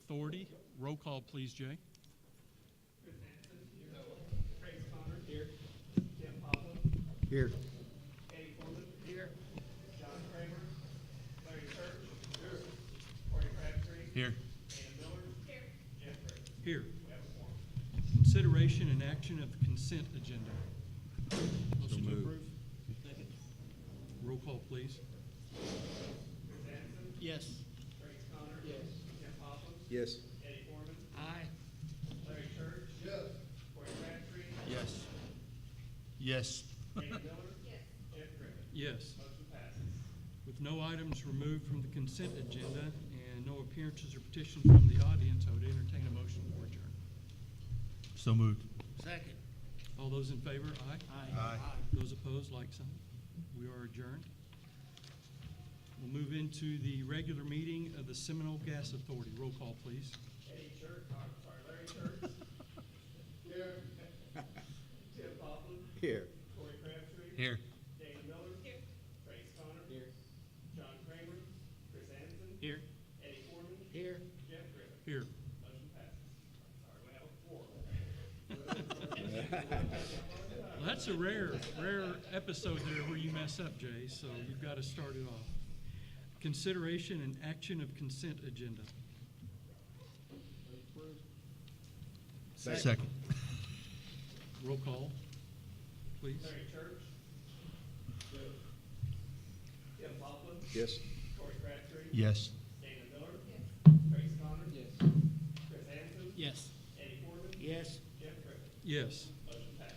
Authority. Roll call, please, Jay. Chris Hansen. Here. Trace Connor. Here. Tim Poplin. Here. Eddie Foreman. Here. John Kramer. Larry Church. Here. Corey Crabtree. Here. Dana Miller. Here. Jeff Griffin. Here. We have a quorum. Consideration and action of the consent agenda. Motion to moved. approve. Roll call, please. Chris Hansen. Yes. Trace Connor. Yes. Tim Poplin. Yes. Eddie Foreman. Aye. Larry Church. Yes. Corey Crabtree. Yes. Yes. Dana Miller. Yes. Jeff Griffin. Yes. Motion passes. With no items removed from the consent agenda and no appearances or petitions from the audience, I would entertain a motion for adjourn. So moved. Second. All those in favor, aye. Aye. Those opposed, like sign. We are adjourned. We'll move into the regular meeting of the Seminole Gas Authority. Roll call, please. Eddie Church, Larry Church. Here. Tim Poplin. Here. Corey Crabtree. Here. Dana Miller. Here. Trace Connor. Here. John Kramer. Chris Hansen. Here. Eddie Foreman. Here. Jeff Griffin. Here. Motion passes. Sorry, we have a quorum. Well, that's a rare episode there where you mess up, Jay, so you've got to start it off. Consideration and action of consent agenda. Second. Roll call, please. Larry Church. Tim Poplin. Yes. Corey Crabtree. Yes. Dana Miller. Yes. Trace Connor. Yes. Chris Hansen. Yes. Eddie Foreman. Yes. Jeff Griffin. Yes. Motion passes.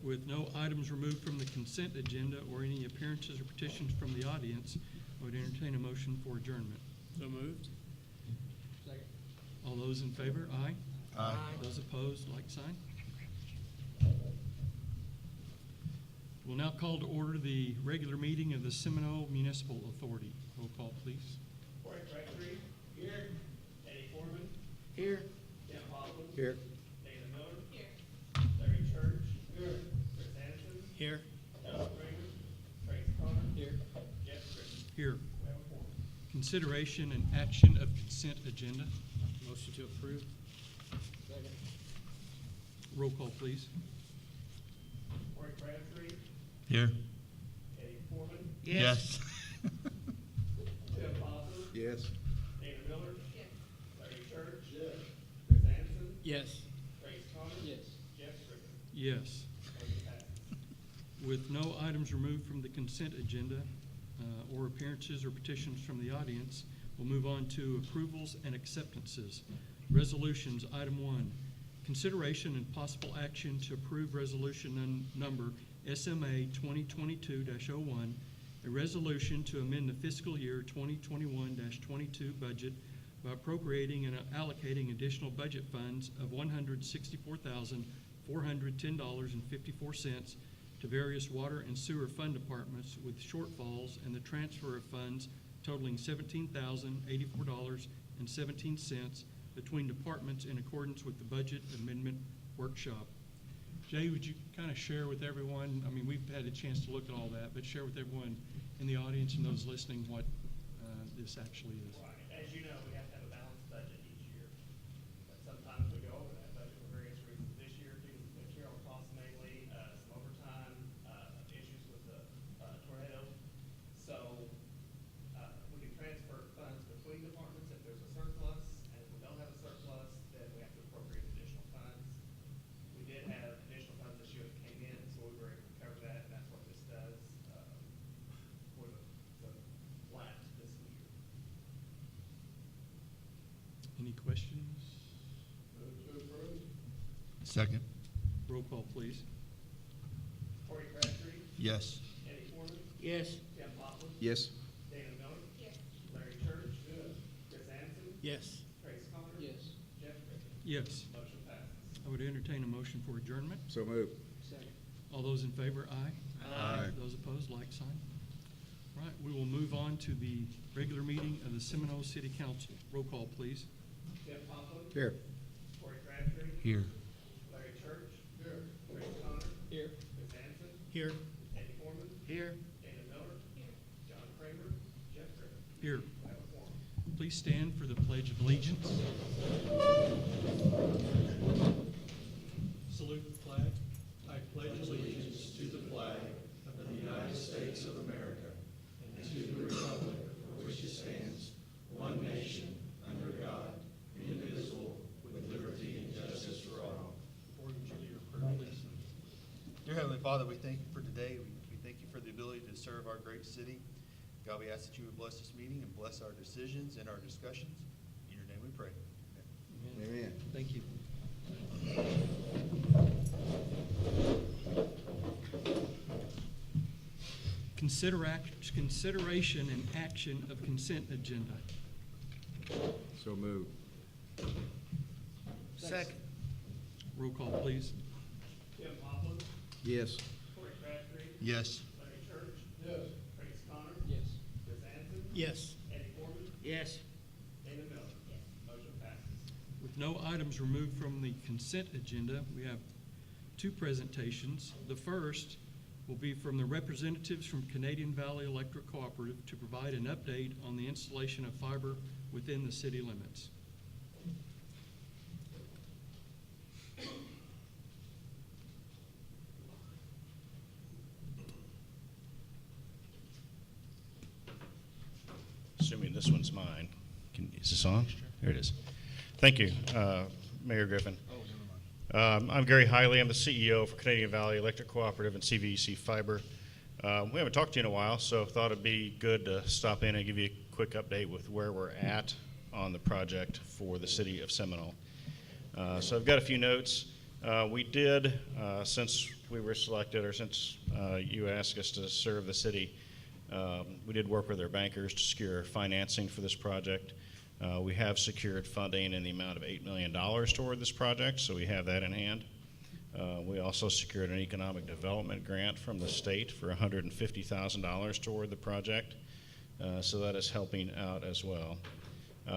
With no items removed from the consent agenda or any appearances or petitions from the audience, I would entertain a motion for adjournment. So moved. Second. All those in favor, aye. Aye. Those opposed, like sign. We'll now call to order the regular meeting of the Seminole Municipal Authority. Roll call, please. Corey Crabtree. Here. Eddie Foreman. Here. Tim Poplin. Here. Dana Miller. Here. Larry Church. Here. Chris Hansen. Here. John Kramer. Trace Connor. Here. Jeff Griffin. Here. We have a quorum. Consideration and action of consent agenda. Motion to approve. Second. Roll call, please. Corey Crabtree. Here. Eddie Foreman. Yes. Tim Poplin. Yes. Dana Miller. Yes. Larry Church. Yes. Chris Hansen. Yes. Trace Connor. Yes. Jeff Griffin. Yes. Motion passes. With no items removed from the consent agenda or appearances or petitions from the audience, we'll move on to approvals and acceptances. Resolutions, item 1, consideration and possible action to approve resolution number SMA 2022-01, a resolution to amend the fiscal year 2021-22 budget by appropriating and allocating additional budget funds of $164,410.54 to various water and sewer fund departments with shortfalls and the transfer of funds totaling $17,084.17 between departments in accordance with the budget amendment workshop. Jay, would you kind of share with everyone, I mean, we've had a chance to look at all that, but share with everyone in the audience and those listening what this actually is. Right. As you know, we have to have a balanced budget each year. But sometimes we go over that budget for various reasons. This year, due to material costs mainly, some overtime, issues with the tornado. So we can transfer funds between departments if there's a surplus, and if we don't have a surplus, then we have to appropriate additional funds. We did have additional funds this year that came in, so we were able to cover that, and that's what this does for the flat fiscal year. Any questions? Second. Roll call, please. Corey Crabtree. Yes. Eddie Foreman. Yes. Tim Poplin. Yes. Dana Miller. Yes. Larry Church. Yes. Chris Hansen. Yes. Trace Connor. Yes. Jeff Griffin. Yes. Motion passes. I would entertain a motion for adjournment. So moved. Second. All those in favor, aye. Aye. Those opposed, like sign. All right, we will move on to the regular meeting of the Seminole City Council. Roll call, please. Tim Poplin. Here. Corey Crabtree. Here. Larry Church. Here. Trace Connor. Here. Chris Hansen. Here. Eddie Foreman. Here. Dana Miller. Here. John Kramer. Jeff Griffin. Here, We have a quorum. please please stand for the Pledge of Allegiance? Salute the flag. I pledge allegiance to the flag of the United States of America and to the republic for which it stands, one nation, under God, indivisible, with liberty and justice for all. Before you do your prayer, please. Dear Heavenly Father, we thank you for today. We thank you for the ability to serve our great city. God, we ask that you would bless this meeting and bless our decisions and our discussions. In your name we pray. Amen. Thank you. Consideration and action of consent agenda. So moved. Second. Roll call, please. Tim Poplin, Yes. Corey Crabtree, Yes. Larry Church. Yes. Trace Connor. Yes. Chris Anson. Yes. Eddie Forman. Yes. Dana Miller. Motion passes. With no items removed from the consent agenda, we have two presentations. The first will be from the representatives from Canadian Valley Electric Cooperative to provide an update on the installation of fiber within the city limits. Assuming this one's mine. Is this on? There it is. Thank you, Mayor Griffin. I'm Gary Hiley. I'm the CEO for Canadian Valley Electric Cooperative and CVEC Fiber. We haven't talked to you in a while, so thought it'd be good to stop in and give you a quick update with where we're at on the project for the city of Seminole. So I've got a few notes. We did, since we were selected, or since you asked us to serve the city, we did work with our bankers to secure financing for this project. We have secured funding in the amount of $8 million toward this project, so we have that in hand. We also secured an economic development grant from the state for $150,000 toward the project, so that is helping out as well.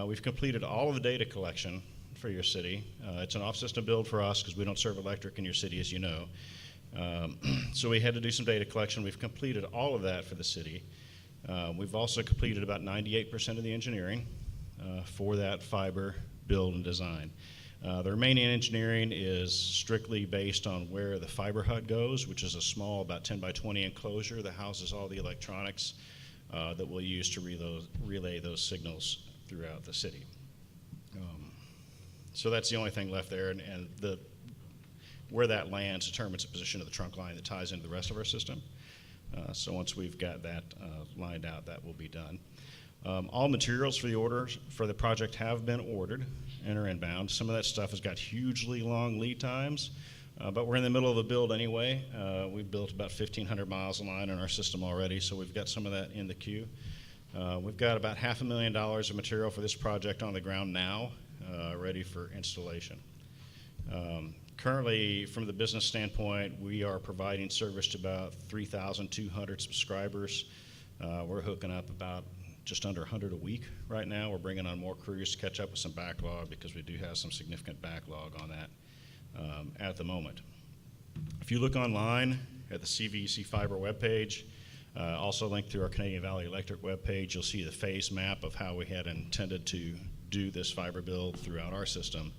We've completed all of the data collection for your city. It's an off-system build for us because we don't serve electric in your city, as you know. So we had to do some data collection. We've completed all of that for the city. We've also completed about 98% of the engineering for that fiber build and design. The remaining engineering is strictly based on where the fiber hut goes, which is a small, about 10 by 20 enclosure that houses all the electronics that we'll use to relay those signals throughout the city. So that's the only thing left there, and where that lands determines the position of the trunk line that ties into the rest of our system. So once we've got that lined out, that will be done. All materials for the orders for the project have been ordered and are inbound. Some of that stuff has got hugely long lead times, but we're in the middle of a build anyway. We've built about 1,500 miles of line in our system already, so we've got some of that in the queue. We've got about $500,000 of material for this project on the ground now, ready for installation. Currently, from the business standpoint, we are providing service to about 3,200 subscribers. We're hooking up about just under 100 a week right now. We're bringing on more crews to catch up with some backlog because we do have some significant backlog on that at the moment. If you look online at the CVEC Fiber webpage, also linked through our Canadian Valley Electric webpage, you'll see the phase map of how we had intended to do this fiber build throughout our system.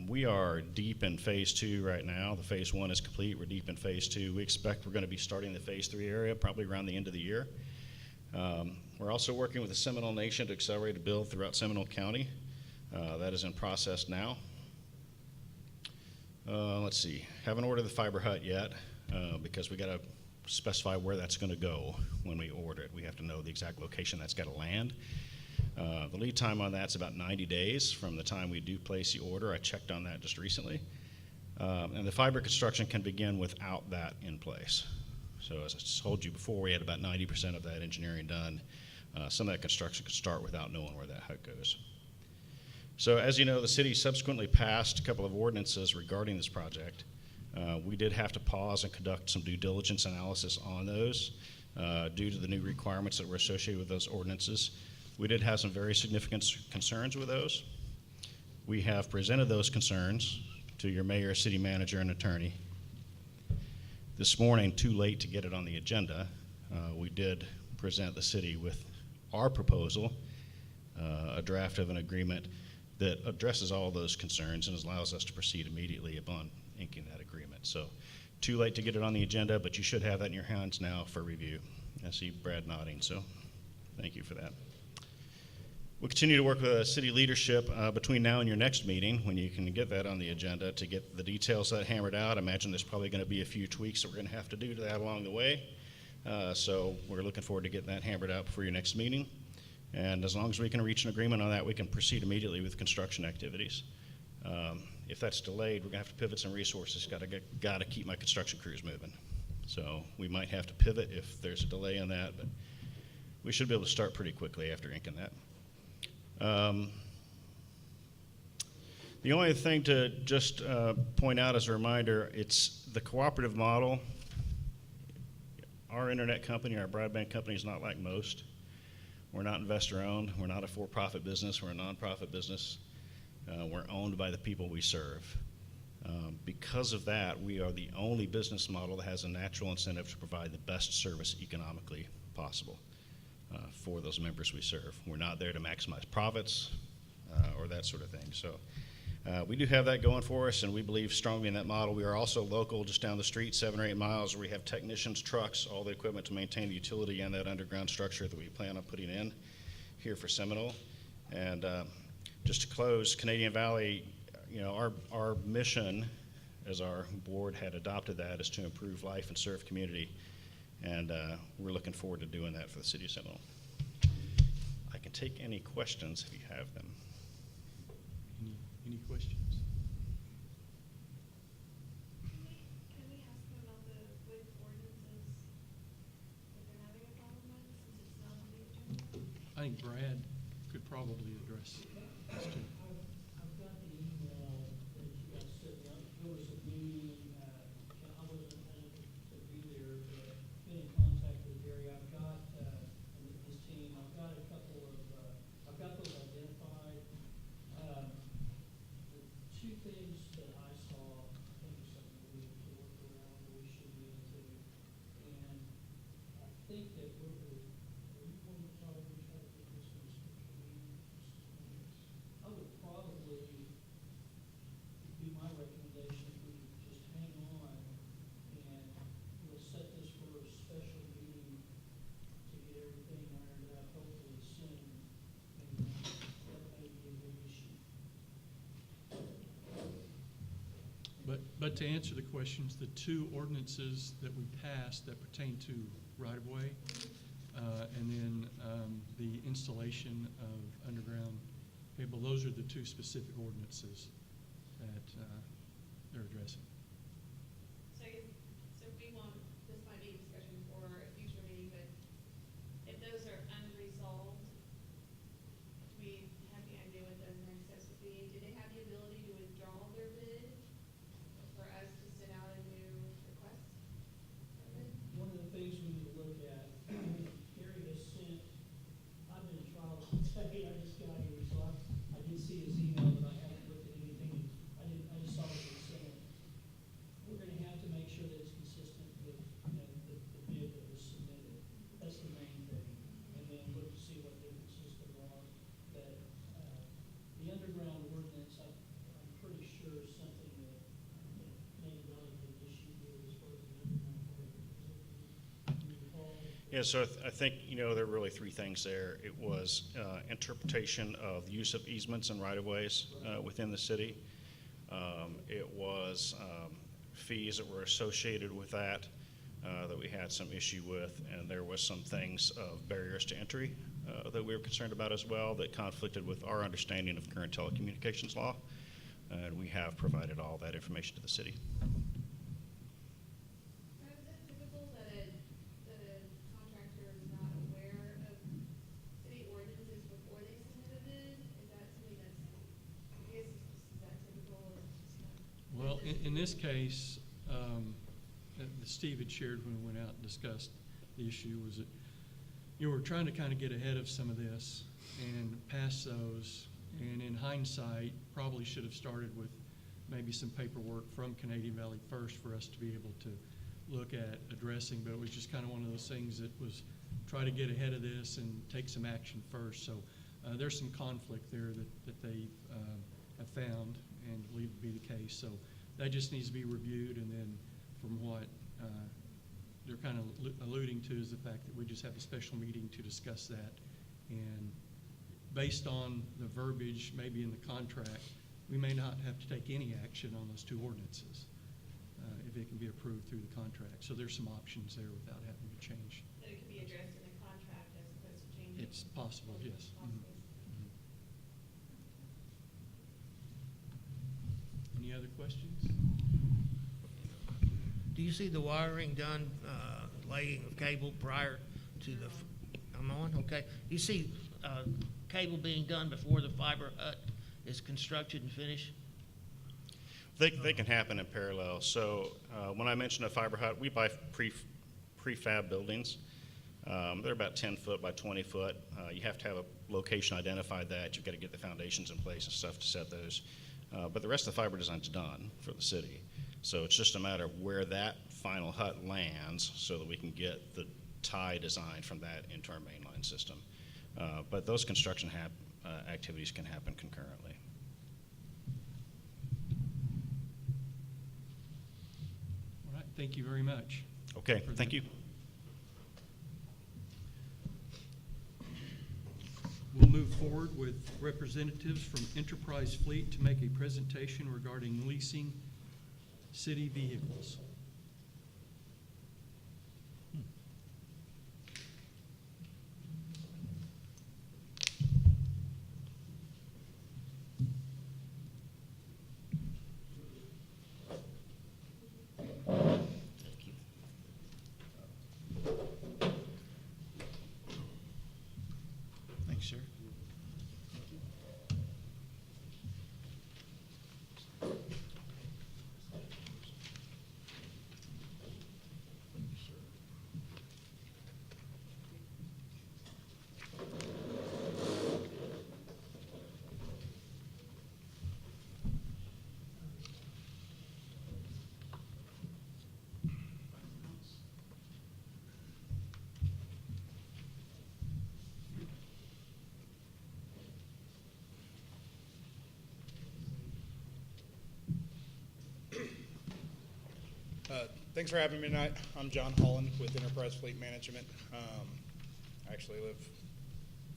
We are deep in phase 2 right now. The phase 1 is complete. We're deep in phase 2. We expect we're going to be starting the phase 3 area probably around the end of the year. We're also working with the Seminole Nation to accelerate a build throughout Seminole County. That is in process now. Let's see. Haven't ordered the fiber hut yet because we got to specify where that's going to go when we order it. We have to know the exact location that's got to land. The lead time on that's about 90 days from the time we do place the order. I checked on that just recently. And the fiber construction can begin without that in place. So as I told you before, we had about 90% of that engineering done. Some of that construction could start without knowing where that hut goes. So as you know, the city subsequently passed a couple of ordinances regarding this project. We did have to pause and conduct some due diligence analysis on those due to the new requirements that were associated with those ordinances. We did have some very significant concerns with those. We have presented those concerns to your mayor, city manager, and attorney. This morning, too late to get it on the agenda, we did present the city with our proposal a draft of an agreement that addresses all those concerns and allows us to proceed immediately upon inking that agreement. So too late to get it on the agenda, but you should have that in your hands now for review. I see Brad nodding, so thank you for that. We'll continue to work with city leadership between now and your next meeting, when you can get that on the agenda, to get the details that hammered out. I imagine there's probably going to be a few tweaks that we're going to have to do to that along the way. So we're looking forward to getting that hammered out before your next meeting. And as long as we can reach an agreement on that, we can proceed immediately with construction activities. If that's delayed, we're going to have to pivot some resources. Got to keep my construction crews moving. So we might have to pivot if there's a delay in that, but we should be able to start pretty quickly after inking that. The only thing to just point out as a reminder, it's the cooperative model. Our internet company, our broadband company, is not like most. We're not investor-owned. We're not a for-profit business. We're a nonprofit business. We're owned by the people we serve. Because of that, we are the only business model that has a natural incentive to provide the best service economically possible for those members we serve. We're not there to maximize profits or that sort of thing. So we do have that going for us, and we believe strongly in that model. We are also local, just down the street, 7 or 8 miles, where we have technicians, trucks, all the equipment to maintain the utility and that underground structure that we plan on putting in here for Seminole. And just to close, Canadian Valley, our mission, as our board had adopted that, is to improve life and serve community. And we're looking forward to doing that for the city of Seminole. I can take any questions if you have them. Any questions? Can we ask them about the WIC ordinances that they're having a problem with, since it's not on the agenda? I think Brad could probably address this too. I've got the email that you guys sent out. There was a meeting, I wasn't able to be there, but been in contact with Gary. I've got, and his team, I've got a couple of, I've got those identified. The two things that I saw, I think is something we need to work around, that we should be into. And I think that we're you want to try to get this in a special meeting? I would probably, be my recommendation, if we just hang on and we'll set this for a special meeting to get everything ironed out, hopefully soon. And that may be a big issue. But to answer the questions, the two ordinances that we passed that pertain to right-of-way, and then the installation of underground cable, those are the two specific ordinances that they're addressing. So we want, this might be a discussion for a future meeting, but if those are unresolved, do we have any idea what the next steps would be? Do they have the ability to withdraw their bid for us to send out a new request for bid? One of the things we need to look at, Gary has sent, I've been in trial today, I just got here, so I did see his email, but I haven't looked at anything. I just saw what he sent. We're gonna have to make sure that it's consistent with, the bid that was submitted. That's the main thing. And then look to see what differences there are. That, the underground ordinance, I'm pretty sure is something that, Canadian Valley had issued with as far as the underground ordinance. Do you recall? Yeah, so I think, there are really three things there. It was interpretation of the use of easements and right-of-ways within the city. It was fees that were associated with that that we had some issue with, and there was some things of barriers to entry that we were concerned about as well that conflicted with our understanding of current telecommunications law, and we have provided all that information to the city. So is it typical that a contractor is not aware of city ordinances before they submit a bid? Is that something that's, I guess, is that typical or just not? Well, in this case, that Steve had shared when we went out and discussed the issue was that, we're trying to kind of get ahead of some of this and pass those. And in hindsight, probably should have started with maybe some paperwork from Canadian Valley first for us to be able to look at addressing. But it was just kind of one of those things that was try to get ahead of this and take some action first. So there's some conflict there that they have found and believe to be the case. So that just needs to be reviewed, and then from what they're kind of alluding to is the fact that we just have a special meeting to discuss that. And based on the verbiage maybe in the contract, we may not have to take any action on those two ordinances if it can be approved through the contract. So there's some options there without having to change. That it can be addressed in the contract as opposed to changing. It's possible, yes. Possible. Any other questions? Do you see the wiring done, laying of cable prior to the, I'm on, okay. You see cable being done before the fiber hut is constructed and finished? They can happen in parallel. So when I mentioned a fiber hut, we buy prefab buildings. They're about 10 foot by 20 foot. You have to have a location identified that. You've got to get the foundations in place and stuff to set those. But the rest of the fiber design's done for the city. So it's just a matter of where that final hut lands so that we can get the tie design from that into our mainline system. But those construction activities can happen concurrently. All right, thank you very much. Okay, thank you. We'll move forward with representatives from Enterprise Fleet to make a presentation regarding leasing city vehicles. Thank you. Thanks, sir. Thanks for having me tonight. I'm John Holland with Enterprise Fleet Management. I actually live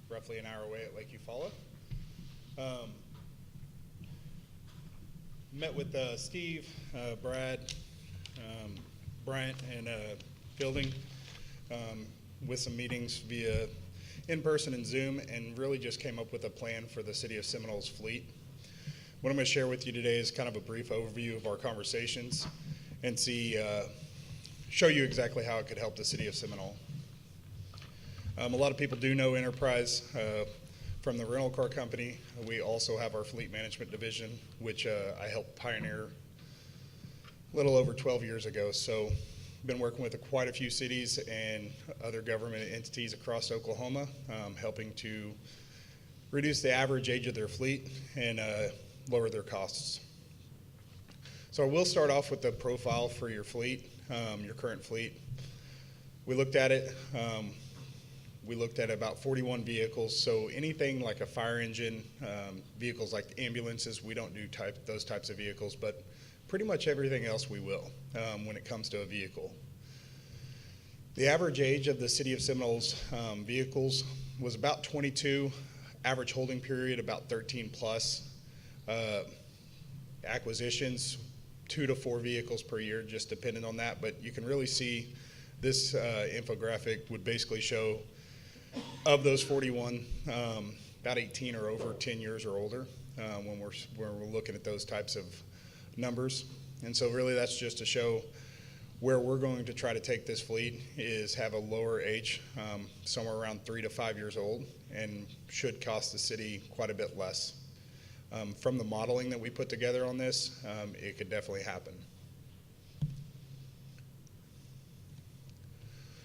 roughly an hour away at Lake Eufaula. Met with Steve, Brad, Bryant, and Building with some meetings via in-person and Zoom, and really just came up with a plan for the City of Seminole's fleet. What I'm going to share with you today is kind of a brief overview of our conversations and show you exactly how it could help the City of Seminole. A lot of people do know Enterprise from the rental car company. We also have our fleet management division, which I helped pioneer a little over 12 years ago. So been working with quite a few cities and other government entities across Oklahoma, helping to reduce the average age of their fleet and lower their costs. So we'll start off with the profile for your fleet, your current fleet. We looked at it. We looked at about 41 vehicles. So anything like a fire engine, vehicles like ambulances, we don't do those types of vehicles, but pretty much everything else we will when it comes to a vehicle. The average age of the City of Seminole's vehicles was about 22, average holding period about 13 plus. Acquisitions, 2 to 4 vehicles per year, just depending on that. But you can really see this infographic would basically show of those 41, about 18 are over 10 years or older when we're looking at those types of numbers. And so really that's just to show where we're going to try to take this fleet is have a lower age, somewhere around 3 to 5 years old, and should cost the city quite a bit less. From the modeling that we put together on this, it could definitely happen.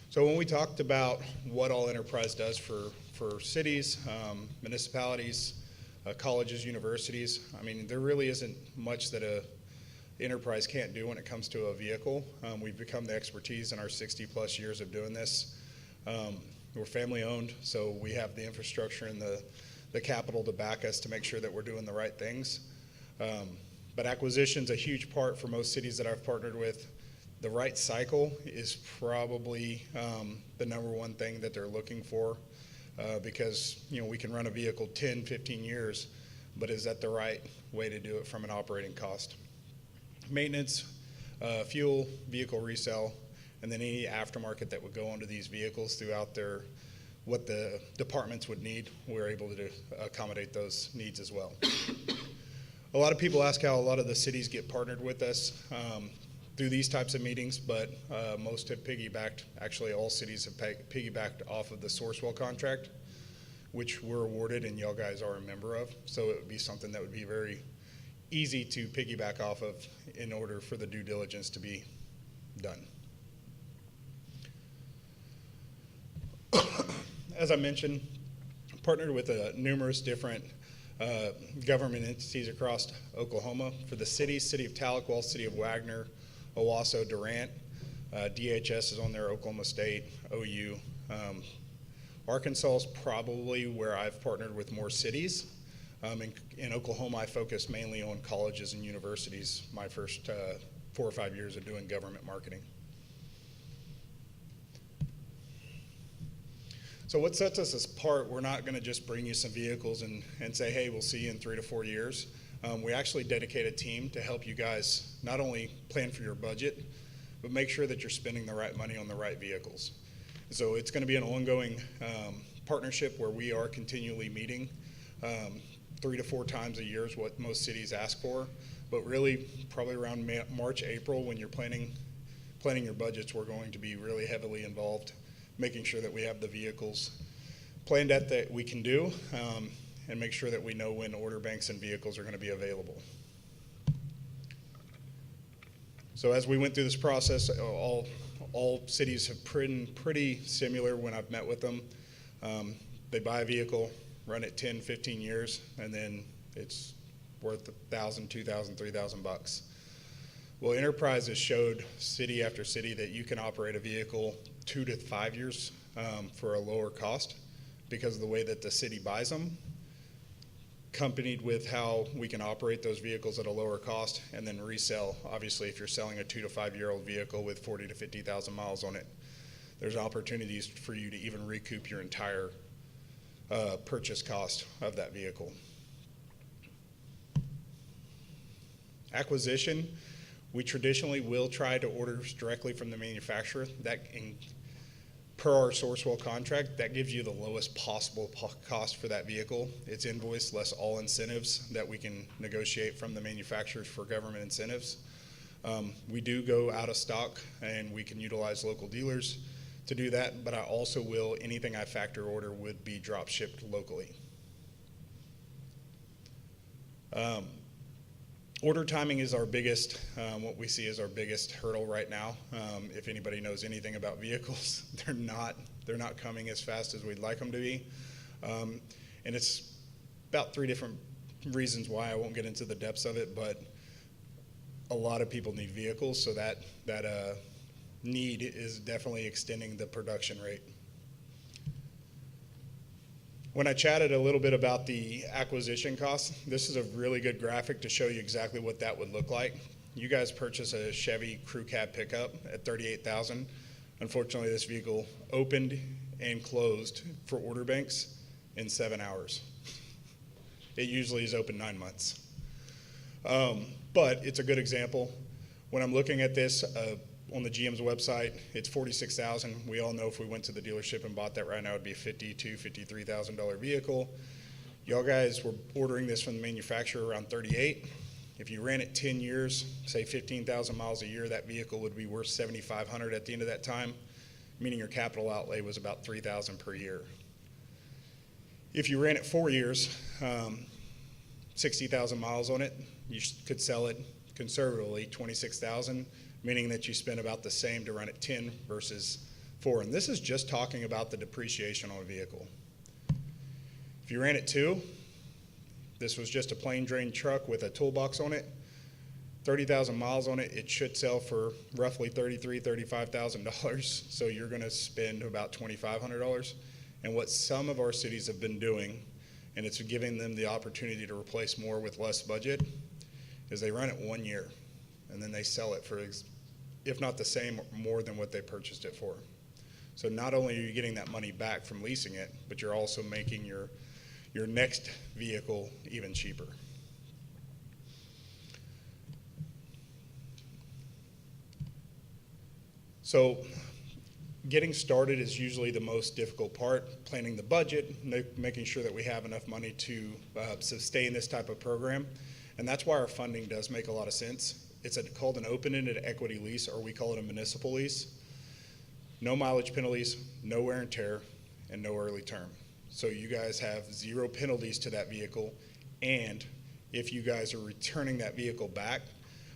So when we talked about what all Enterprise does for cities, municipalities, colleges, universities, I mean, there really isn't much that a Enterprise can't do when it comes to a vehicle. We've become the expertise in our 60 plus years of doing this. We're family owned, so we have the infrastructure and the the capital to back us to make sure that we're doing the right things. But acquisition's a huge part for most cities that I've partnered with. The right cycle is probably the number one thing that they're looking for, because we can run a vehicle 10, 15 years, but is that the right way to do it from an operating cost? Maintenance, fuel, vehicle resale, and then any aftermarket that would go onto these vehicles throughout what the departments would need, we're able to accommodate those needs as well. A lot of people ask how a lot of the cities get partnered with us through these types of meetings, but most have piggybacked, actually all cities have piggybacked off of the Sourcewell contract, which we're awarded and y'all guys are a member of. So it would be something that would be very easy to piggyback off of in order for the due diligence to be done. As I mentioned, partnered with numerous different government entities across Oklahoma. For the cities, City of Tahlequah, City of Wagner, Owasso, Durant, DHS is on there, Oklahoma State, OU. Arkansas is probably where I've partnered with more cities. In Oklahoma, I focused mainly on colleges and universities my first 4 or 5 years of doing government marketing. So what sets us apart, we're not going to just bring you some vehicles and say, hey, we'll see you in 3 to 4 years. We actually dedicate a team to help you guys not only plan for your budget, but make sure that you're spending the right money on the right vehicles. So it's going to be an ongoing partnership where we are continually meeting 3 to 4 times a year is what most cities ask for. But really, probably around March, April, when you're planning your budgets, we're going to be really heavily involved, making sure that we have the vehicles planned at that we can do, and make sure that we know when order banks and vehicles are going to be available. So as we went through this process, all cities have been pretty similar when I've met with them. They buy a vehicle, run it 10, 15 years, and then it's worth $1,000, $2,000, $3,000. Well, Enterprise has showed city after city that you can operate a vehicle 2 to 5 years for a lower cost because of the way that the city buys them, accompanied with how we can operate those vehicles at a lower cost and then resell. Obviously, if you're selling a 2 to 5 year old vehicle with 40 to 50,000 miles on it, there's opportunities for you to even recoup your entire purchase cost of that vehicle. Acquisition, we traditionally will try to order directly from the manufacturer. Per our Sourcewell contract, that gives you the lowest possible cost for that vehicle. It's invoiced less all incentives that we can negotiate from the manufacturers for government incentives. We do go out of stock, and we can utilize local dealers to do that, but I also will, anything I factor order would be drop shipped locally. Order timing is our biggest, what we see as our biggest hurdle right now. If anybody knows anything about vehicles, they're not coming as fast as we'd like them to be. And it's about 3 different reasons why. I won't get into the depths of it, but a lot of people need vehicles, so that need is definitely extending the production rate. When I chatted a little bit about the acquisition costs, this is a really good graphic to show you exactly what that would look like. You guys purchase a Chevy Crew Cab pickup at $38,000. Unfortunately, this vehicle opened and closed for order banks in 7 hours. It usually is open 9 months. But it's a good example. When I'm looking at this, on the GM's website, it's $46,000. We all know if we went to the dealership and bought that right now, it'd be a $52,000, $53,000 vehicle. Y'all guys were ordering this from the manufacturer around $38,000. If you ran it 10 years, say 15,000 miles a year, that vehicle would be worth $7,500 at the end of that time, meaning your capital outlay was about $3,000 per year. If you ran it 4 years, 60,000 miles on it, you could sell it conservatively $26,000. Meaning that you spend about the same to run it 10 versus 4. And this is just talking about the depreciation on a vehicle. If you ran it 2, this was just a plain drain truck with a toolbox on it, 30,000 miles on it, it should sell for roughly $33,000, $35,000. So you're going to spend about $2,500. And what some of our cities have been doing and it's giving them the opportunity to replace more with less budget, is they run it 1 year, and then they sell it for, if not the same, more than what they purchased it for. So not only are you getting that money back from leasing it, but you're also making your next vehicle even cheaper. So getting started is usually the most difficult part, planning the budget, making sure that we have enough money to sustain this type of program. And that's why our funding does make a lot of sense. It's called an open-ended equity lease, or we call it a municipal lease. No mileage penalties, no wear and tear, and no early term. So you guys have 0 penalties to that vehicle, and if you guys are returning that vehicle back,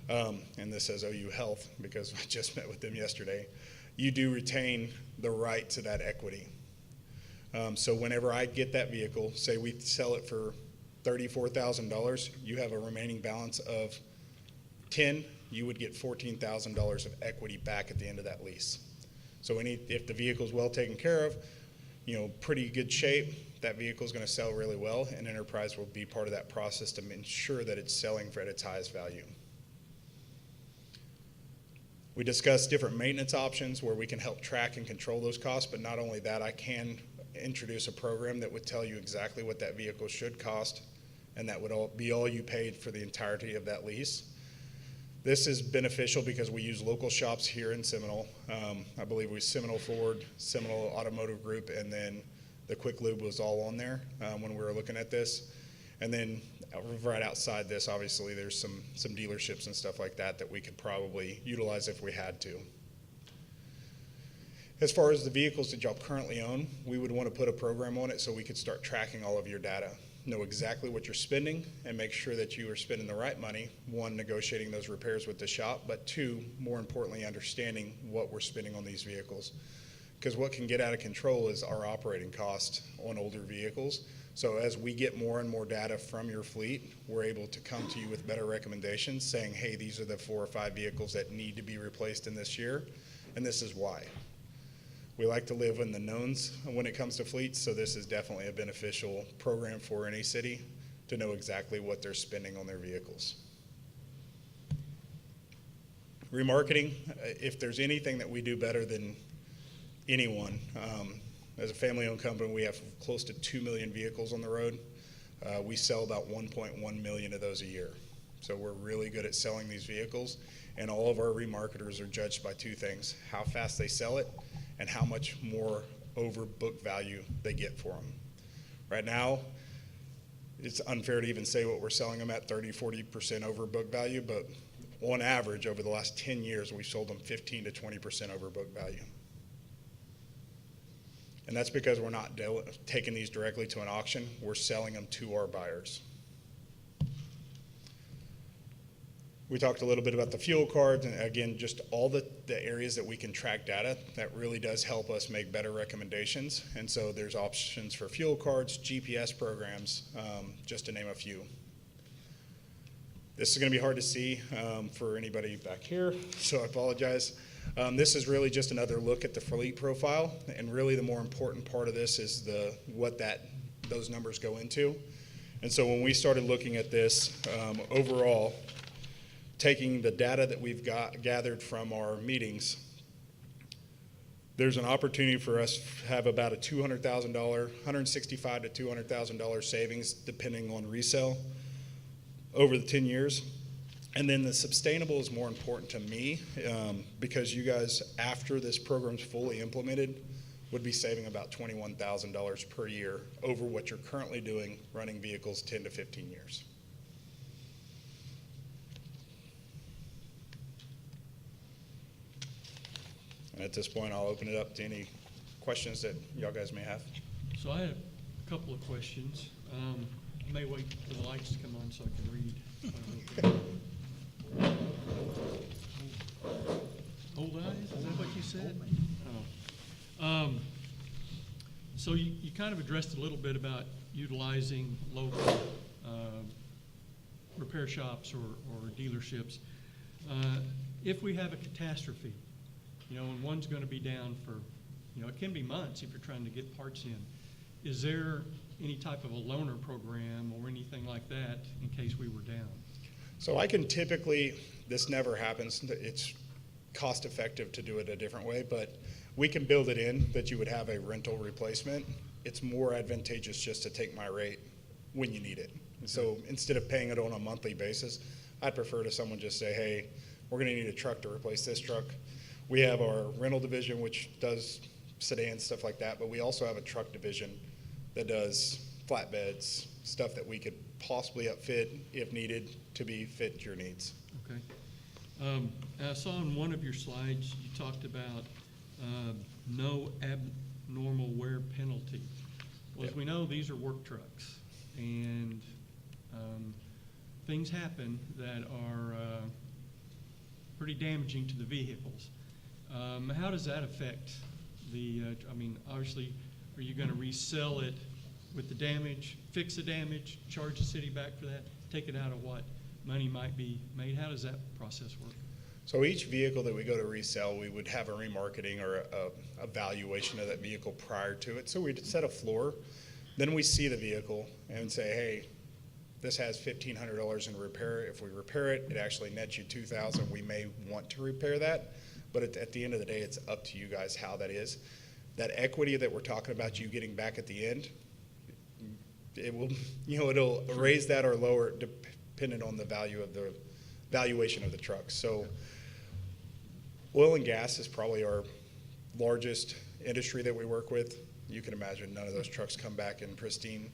and this says OU Health because I just met with them yesterday, you do retain the right to that equity. So whenever I get that vehicle, say we sell it for $34,000, you have a remaining balance of 10, you would get $14,000 of equity back at the end of that lease. So if the vehicle's well taken care of, pretty good shape, that vehicle is going to sell really well, and Enterprise will be part of that process to ensure that it's selling for at its highest value. We discussed different maintenance options where we can help track and control those costs, but not only that, I can introduce a program that would tell you exactly what that vehicle should cost, and that would be all you paid for the entirety of that lease. This is beneficial because we use local shops here in Seminole. I believe we Seminole Ford, Seminole Automotive Group, and then the Quick Lube was all on there when we were looking at this. And then right outside this, obviously, there's some dealerships and stuff like that that we could probably utilize if we had to. As far as the vehicles that y'all currently own, we would want to put a program on it so we could start tracking all of your data, know exactly what you're spending, and make sure that you are spending the right money. One, negotiating those repairs with the shop, but two, more importantly, understanding what we're spending on these vehicles. Because what can get out of control is our operating cost on older vehicles. So as we get more and more data from your fleet, we're able to come to you with better recommendations saying, hey, these are the 4 or 5 vehicles that need to be replaced in this year, and this is why. We like to live in the knowns when it comes to fleets, so this is definitely a beneficial program for any city to know exactly what they're spending on their vehicles. Remarketing, if there's anything that we do better than anyone, as a family-owned company, we have close to 2 million vehicles on the road. We sell about 1.1 million of those a year. So we're really good at selling these vehicles, and all of our remarketers are judged by 2 things: how fast they sell it and how much more over book value they get for them. Right now, it's unfair to even say what we're selling them at, 30-40% over book value, but on average, over the last 10 years, we've sold them 15 to 20% over book value. And that's because we're not taking these directly to an auction, we're selling them to our buyers. We talked a little bit about the fuel cards, and again, just all the areas that we can track data. That really does help us make better recommendations. And so there's options for fuel cards, GPS programs, just to name a few. This is going to be hard to see for anybody back here, so I apologize. This is really just another look at the fleet profile, and really the more important part of this is what those numbers go into. And so when we started looking at this overall, taking the data that we've gathered from our meetings, there's an opportunity for us to have about a $200,000, $165,000 to $200,000 savings depending on resale over the 10 years. And then the sustainable is more important to me because you guys, after this program's fully implemented, would be saving about $21,000 per year over what you're currently doing running vehicles 10 to 15 years. And at this point, I'll open it up to any questions that y'all guys may have. So I had a couple of questions. I may wait for the lights to come on so I can read. Old eyes, is that what you said? Oh. So you kind of addressed a little bit about utilizing local repair shops or dealerships. If we have a catastrophe, and one's going to be down for, it can be months if you're trying to get parts in. Is there any type of a loaner program or anything like that in case we were down? So I can typically, this never happens, it's cost effective to do it a different way, but we can build it in that you would have a rental replacement. It's more advantageous just to take my rate when you need it. And so instead of paying it on a monthly basis, I'd prefer to someone just say, hey, we're gonna need a truck to replace this truck. We have our rental division, which does sedans, stuff like that, but we also have a truck division that does flatbeds, stuff that we could possibly upfit if needed to be fit your needs. Okay. I saw in one of your slides, you talked about no abnormal wear penalty. Well, as Yep. we know, these are work trucks, and things happen that are pretty damaging to the vehicles. How does that affect the, obviously, are you going to resell it with the damage, fix the damage, charge the city back for that, take it out of what money might be made? How does that process work? So each vehicle that we go to resell, we would have a remarketing or a valuation of that vehicle prior to it. So we'd set a floor, then we see the vehicle and say, hey, this has $1,500 in repair. If we repair it, it actually nets you $2,000. We may want to repair that, but at the end of the day, it's up to you guys how that is. That equity that we're talking about you getting back at the end, it will, it'll raise that or lower it depending on the value of the valuation of the truck. So oil and gas is probably our largest industry that we work with. You can imagine none of those trucks come back in pristine.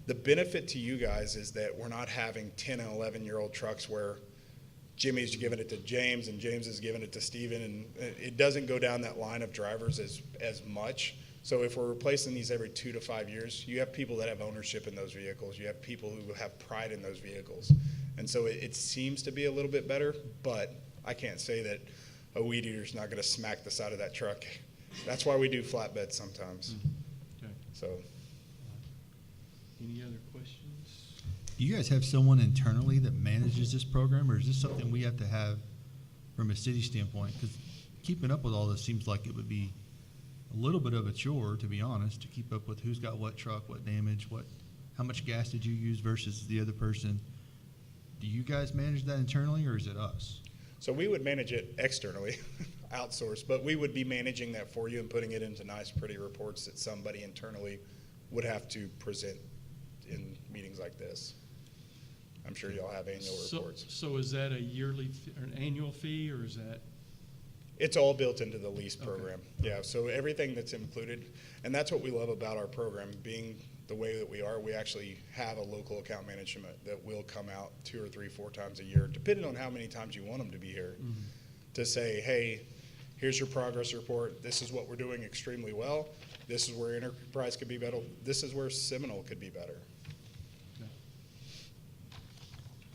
The benefit to you guys is that we're not having 10 and 11-year-old trucks where Jimmy's giving it to James and James is giving it to Steven, and it doesn't go down that line of drivers as much. So if we're replacing these every 2 to 5 years, you have people that have ownership in those vehicles. You have people who have pride in those vehicles. And so it seems to be a little bit better, but I can't say that a weed eater's not going to smack the side of that truck. That's why we do flatbeds sometimes. Okay. So Any other questions? Do you guys have someone internally that manages this program, or is this something we have to have from a city standpoint? Because keeping up with all this seems like it would be a little bit of a chore, to be honest, to keep up with who's got what truck, what damage, how much gas did you use versus the other person. Do you guys manage that internally, or is it us? So we would manage it externally, outsourced, but we would be managing that for you and putting it into nice, pretty reports that somebody internally would have to present in meetings like this. I'm sure y'all have annual reports. So is that a yearly, or an annual fee, or is that? It's all built into the lease program. Yeah, so everything that's included, and that's what we love about our program, being the way that we are. We actually have a local account management that will come out 2 or 3, 4 times a year, depending on how many times you want them to be here, to say, hey, here's your progress report. This is what we're doing extremely well. This is where Enterprise could be better. This is where Seminole could be better.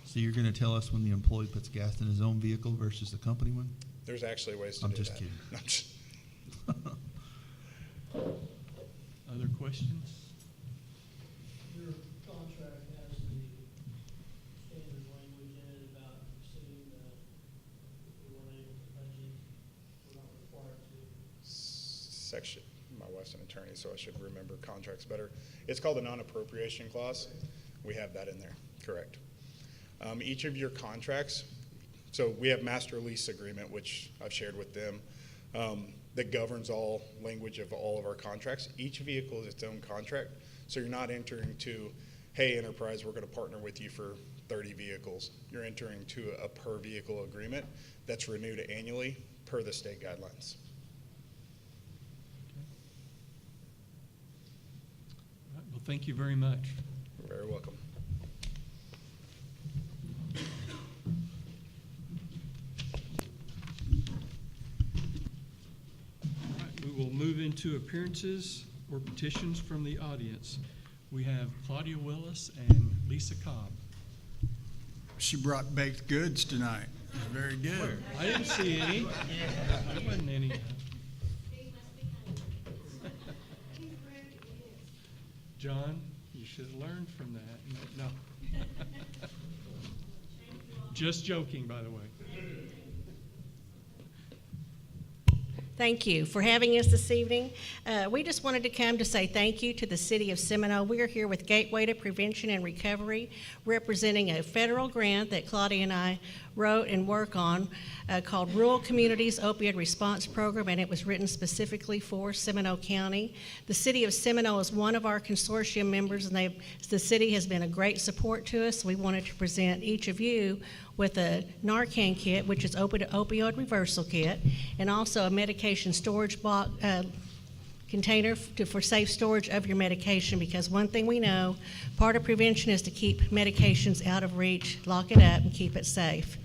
So you're going to tell us when the employee puts gas in his own vehicle versus the company one? There's actually ways to I'm do just that. kidding. I'm just- Other questions? Your contract has the standard language in it about saying that if we weren't able to budget, we're not required to. Section, my wife's an attorney, so I should remember contracts better. It's called a non-appropriation clause. We have that in there, correct. Each of your contracts, so we have master lease agreement, which I've shared with them, that governs all language of all of our contracts. Each vehicle is its own contract, so you're not entering to, hey, Enterprise, we're going to partner with you for 30 vehicles. You're entering to a per vehicle agreement that's renewed annually per the state guidelines. All right, well, thank you very much. You're very welcome. All right, we will move into appearances or petitions from the audience. We have Claudia Willis and Lisa Cobb. She brought baked goods tonight. It was very good. I didn't see any. There wasn't any. John, you should have learned from that. No. Just joking, by the way. Thank you for having us this evening. We just wanted to come to say thank you to the City of Seminole. We are here with Gateway to Prevention and Recovery, representing a federal grant that Claudia and I wrote and work on called Rural Communities Opioid Response Program, and it was written specifically for Seminole County. The City of Seminole is one of our consortium members, and the city has been a great support to us. We wanted to present each of you with a Narcan kit, which is opioid reversal kit, and also a medication storage box, container for safe storage of your medication, because one thing we know, part of prevention is to keep medications out of reach, lock it up, and keep it safe.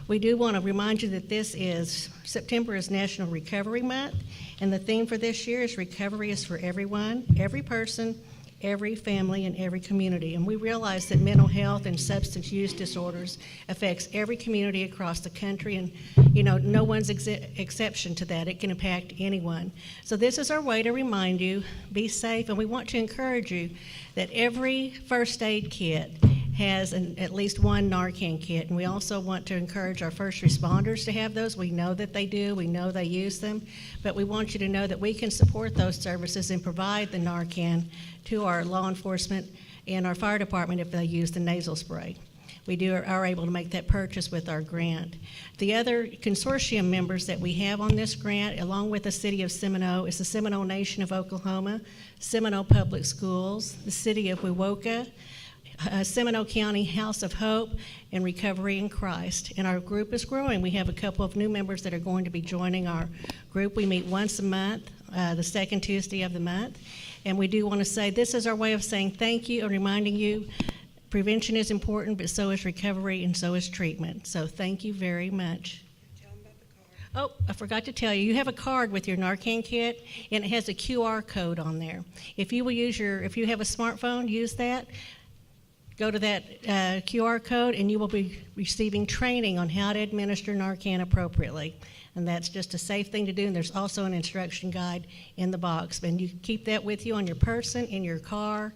We do want to remind you that September is National Recovery Month, and the theme for this year is Recovery is for everyone, every person, every family, and every community. And we realize that mental health and substance use disorders affects every community across the country, and no one's exception to that. It can impact anyone. So this is our way to remind you, be safe, and we want to encourage you that every first aid kit has at least one Narcan kit, and we also want to encourage our first responders to have those. We know that they do, we know they use them, but we want you to know that we can support those services and provide the Narcan to our law enforcement and our fire department if they use the nasal spray. We are able to make that purchase with our grant. The other consortium members that we have on this grant, along with the City of Seminole, is the Seminole Nation of Oklahoma, Seminole Public Schools, the City of Wewoka, Seminole County House of Hope, and Recovery in Christ. And our group is growing. We have a couple of new members that are going to be joining our group. We meet once a month, the second Tuesday of the month. And we do want to say this is our way of saying thank you and reminding you prevention is important, but so is recovery and so is treatment. So thank you very much. Oh, I forgot to tell you, you have a card with your Narcan kit, and it has a QR code on there. If you have a smartphone, use that. Go to that QR code, and you will be receiving training on how to administer Narcan appropriately. And that's just a safe thing to do, and there's also an instruction guide in the box. And you keep that with you on your person, in your car.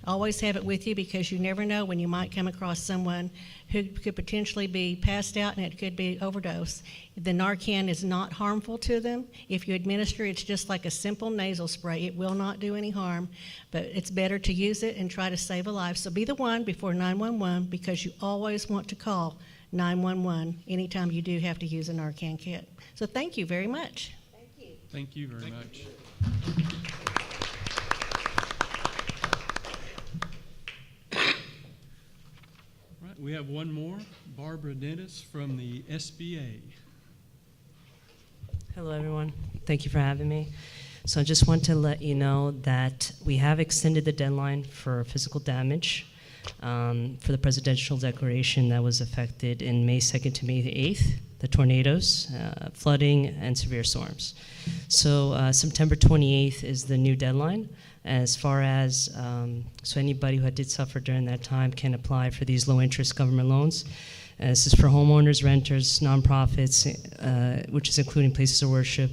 Always have it with you, because you never know when you might come across someone who could potentially be passed out, and it could be overdose. The Narcan is not harmful to them. If you administer it, it's just like a simple nasal spray. It will not do any harm, but it's better to use it and try to save a life. So be the one before 911, because you always want to call 911 anytime you do have to use a Narcan kit. So thank you very much. Thank you. Thank you very much. Right, we have one more, Barbara Dennis from the SBA. Hello, everyone. Thank you for having me. So I just want to let you know that we have extended the deadline for physical damage for the presidential declaration that was affected in May 2nd to May 8th, the tornadoes, flooding, and severe storms. So September 28th is the new deadline. As far as, so anybody who did suffer during that time can apply for these low-interest government loans. This is for homeowners, renters, nonprofits, which is including places of worship,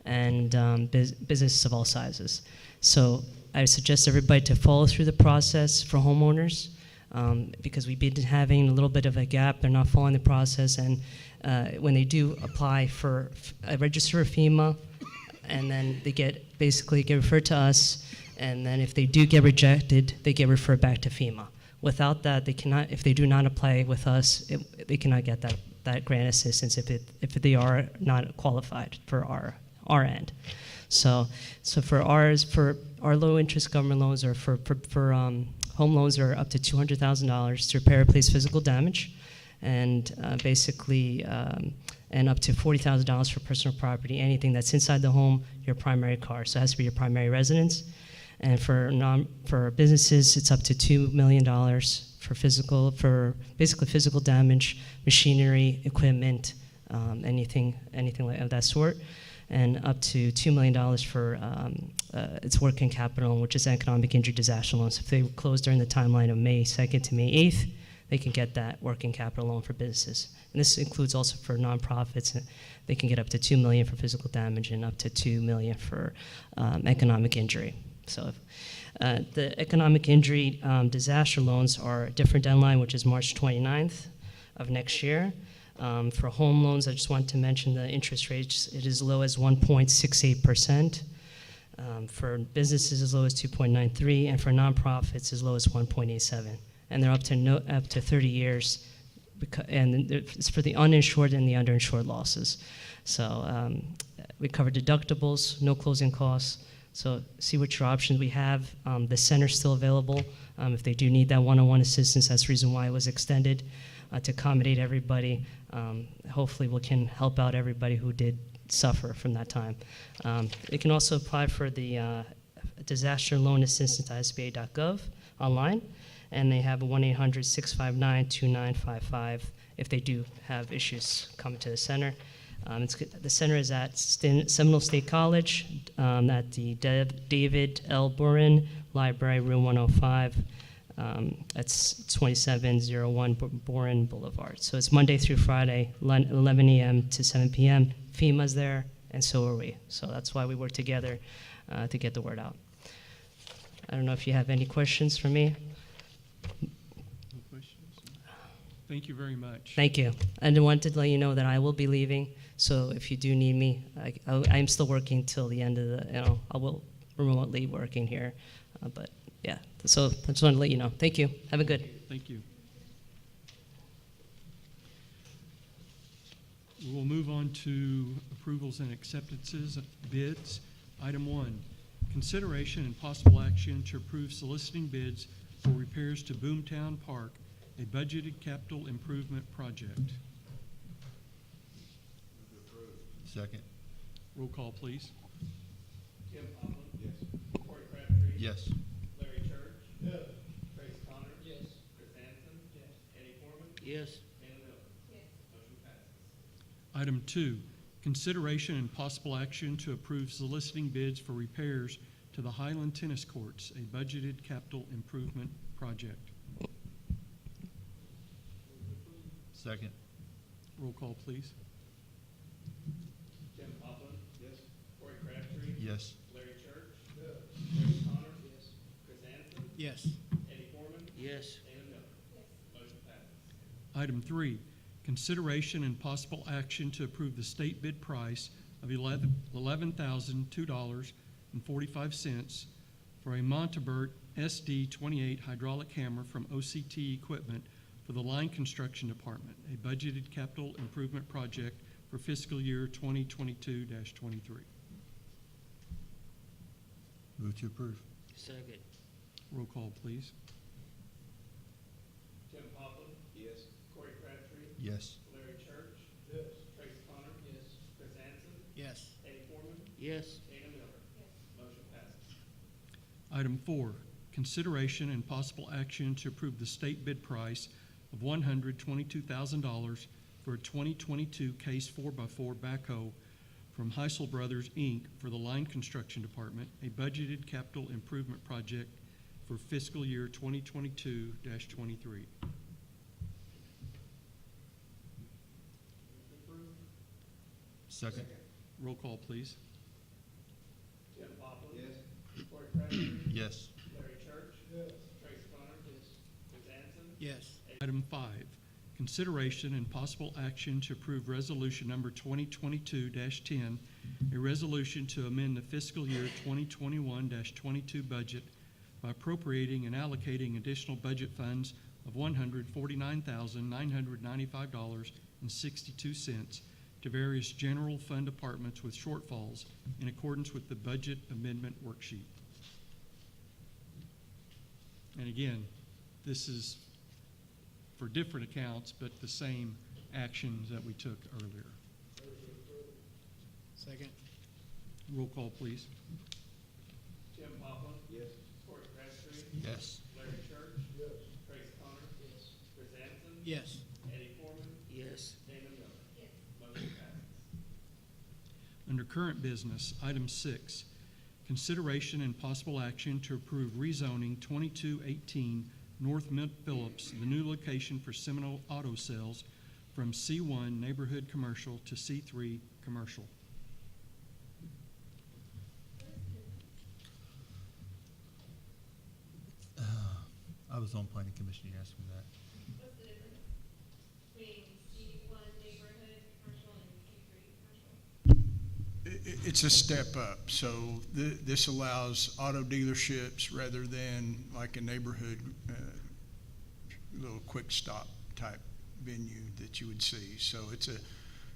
and businesses of all sizes. So I suggest everybody to follow through the process for homeowners, because we've been having a little bit of a gap. They're not following the process, and when they do apply for register for FEMA, and then they basically get referred to us, and then if they do get rejected, they get referred back to FEMA. Without that, they cannot. If they do not apply with us, they cannot get that grant assistance if they are not qualified for our end. So for our low interest government loans, or for home loans, are up to $200,000 to repair or replace physical damage, and basically and up to $40,000 for personal property, anything that's inside the home, your primary car. So it has to be your primary residence. And for businesses, it's up to $2 million for basically physical damage, machinery, equipment, anything of that sort, and up to $2 million for its working capital, which is economic injury disaster loans. If they close during the timeline of May 2nd to May 8th, they can get that working capital loan for businesses. And this includes also for nonprofits. They can get up to $2 million for physical damage and up to $2 million for economic injury. So the economic injury disaster loans are a different deadline, which is March 29th of next year. For home loans, I just want to mention the interest rates. It is as low as 1.68%. For businesses, as low as 2.93, and for nonprofits, as low as 1.87. And they're up to 30 years, and it's for the uninsured and the underinsured losses. So we cover deductibles, no closing costs. So see what your options we have. The center's still available if they do need that one-on-one assistance. That's the reason why it was extended to accommodate everybody. Hopefully we can help out everybody who did suffer from that time. They can also apply for the disaster loan assistance at SBA.gov online, and they have a 1-800-659-2955 if they do have issues coming to the center. The center is at Seminole State College at the David L. Buren Library, room 105. That's 2701 Boren Boulevard. So it's Monday through Friday, 11 a.m. to 7 p.m. FEMA's there, and so are we. So that's why we work together to get the word out. I don't know if you have any questions for me. No questions? Thank you very much. Thank you. And I wanted to let you know that I will be leaving. So if you do need me, I'm still working till the end of the, I will remotely working here. But yeah, so I just wanted to let you know. Thank you. Have a good. Thank you. We will move on to approvals and acceptances of bids. Item 1, consideration and possible action to approve soliciting bids for repairs to Boomtown Park, a budgeted capital improvement project. Second. Roll call, please. Tim Poplin. Yes. Corey Crabtree. Yes. Larry Church. Yes. Trace Connor. Yes. Chris Hansen. Yes. Eddie Foreman. Yes. Dana Miller. Yes. Motion passes. Item 2, consideration and possible action to approve soliciting bids for repairs to the Highland Tennis Courts, a budgeted capital improvement project. Second. Roll call, please. Tim Poplin. Yes. Corey Crabtree. Yes. Larry Church. Yes. Trace Connor. Yes. Chris Hansen. Yes. Eddie Foreman. Yes. Dana Miller. Yes. Motion passes. Item 3, consideration and possible action to approve the state bid price of $11,002.45 for a Montebert SD-28 hydraulic hammer from OCT Equipment for the Line Construction Department, a budgeted capital improvement project for fiscal year 2022-23. Move to approve. Second. Roll call, please. Tim Poplin. Yes. Corey Crabtree. Yes. Larry Church. Yes. Trace Connor. Yes. Chris Hansen. Yes. Eddie Foreman. Yes. Dana Miller. Yes. Motion passes. Item 4, consideration and possible action to approve the state bid price of $122,000 for a 2022 Case 4x4 backhoe from Heisel Brothers, Inc. for the Line Construction Department, a budgeted capital improvement project for fiscal year 2022-23. Second. Roll call, please. Tim Poplin. Yes. Corey Crabtree. Yes. Larry Church. Yes. Trace Connor. Yes. Chris Hansen. Yes. Item 5, consideration and possible action to approve resolution number 2022-10, a resolution to amend the fiscal year 2021-22 budget by appropriating and allocating additional budget funds of $149,995.62 to various general fund departments with shortfalls in accordance with the budget amendment worksheet. And again, this is for different accounts, but the same actions that we took earlier. Second. Roll call, please. Tim Poplin. Yes. Corey Crabtree. Yes. Larry Church. Yes. Trace Connor. Yes. Chris Hansen. Yes. Eddie Foreman. Yes. Dana Miller. Yes. Motion passes. Under current business, item 6, consideration and possible action to approve rezoning 2218 North Mid Phillips, the new location for Seminole Auto Sales, from C1 Neighborhood Commercial to C3 Commercial. I was on planning commission, you asked me that. What's the difference between C1 neighborhood it's a step up. So this allows auto dealerships rather than like a neighborhood, little quick stop type venue that you would see. So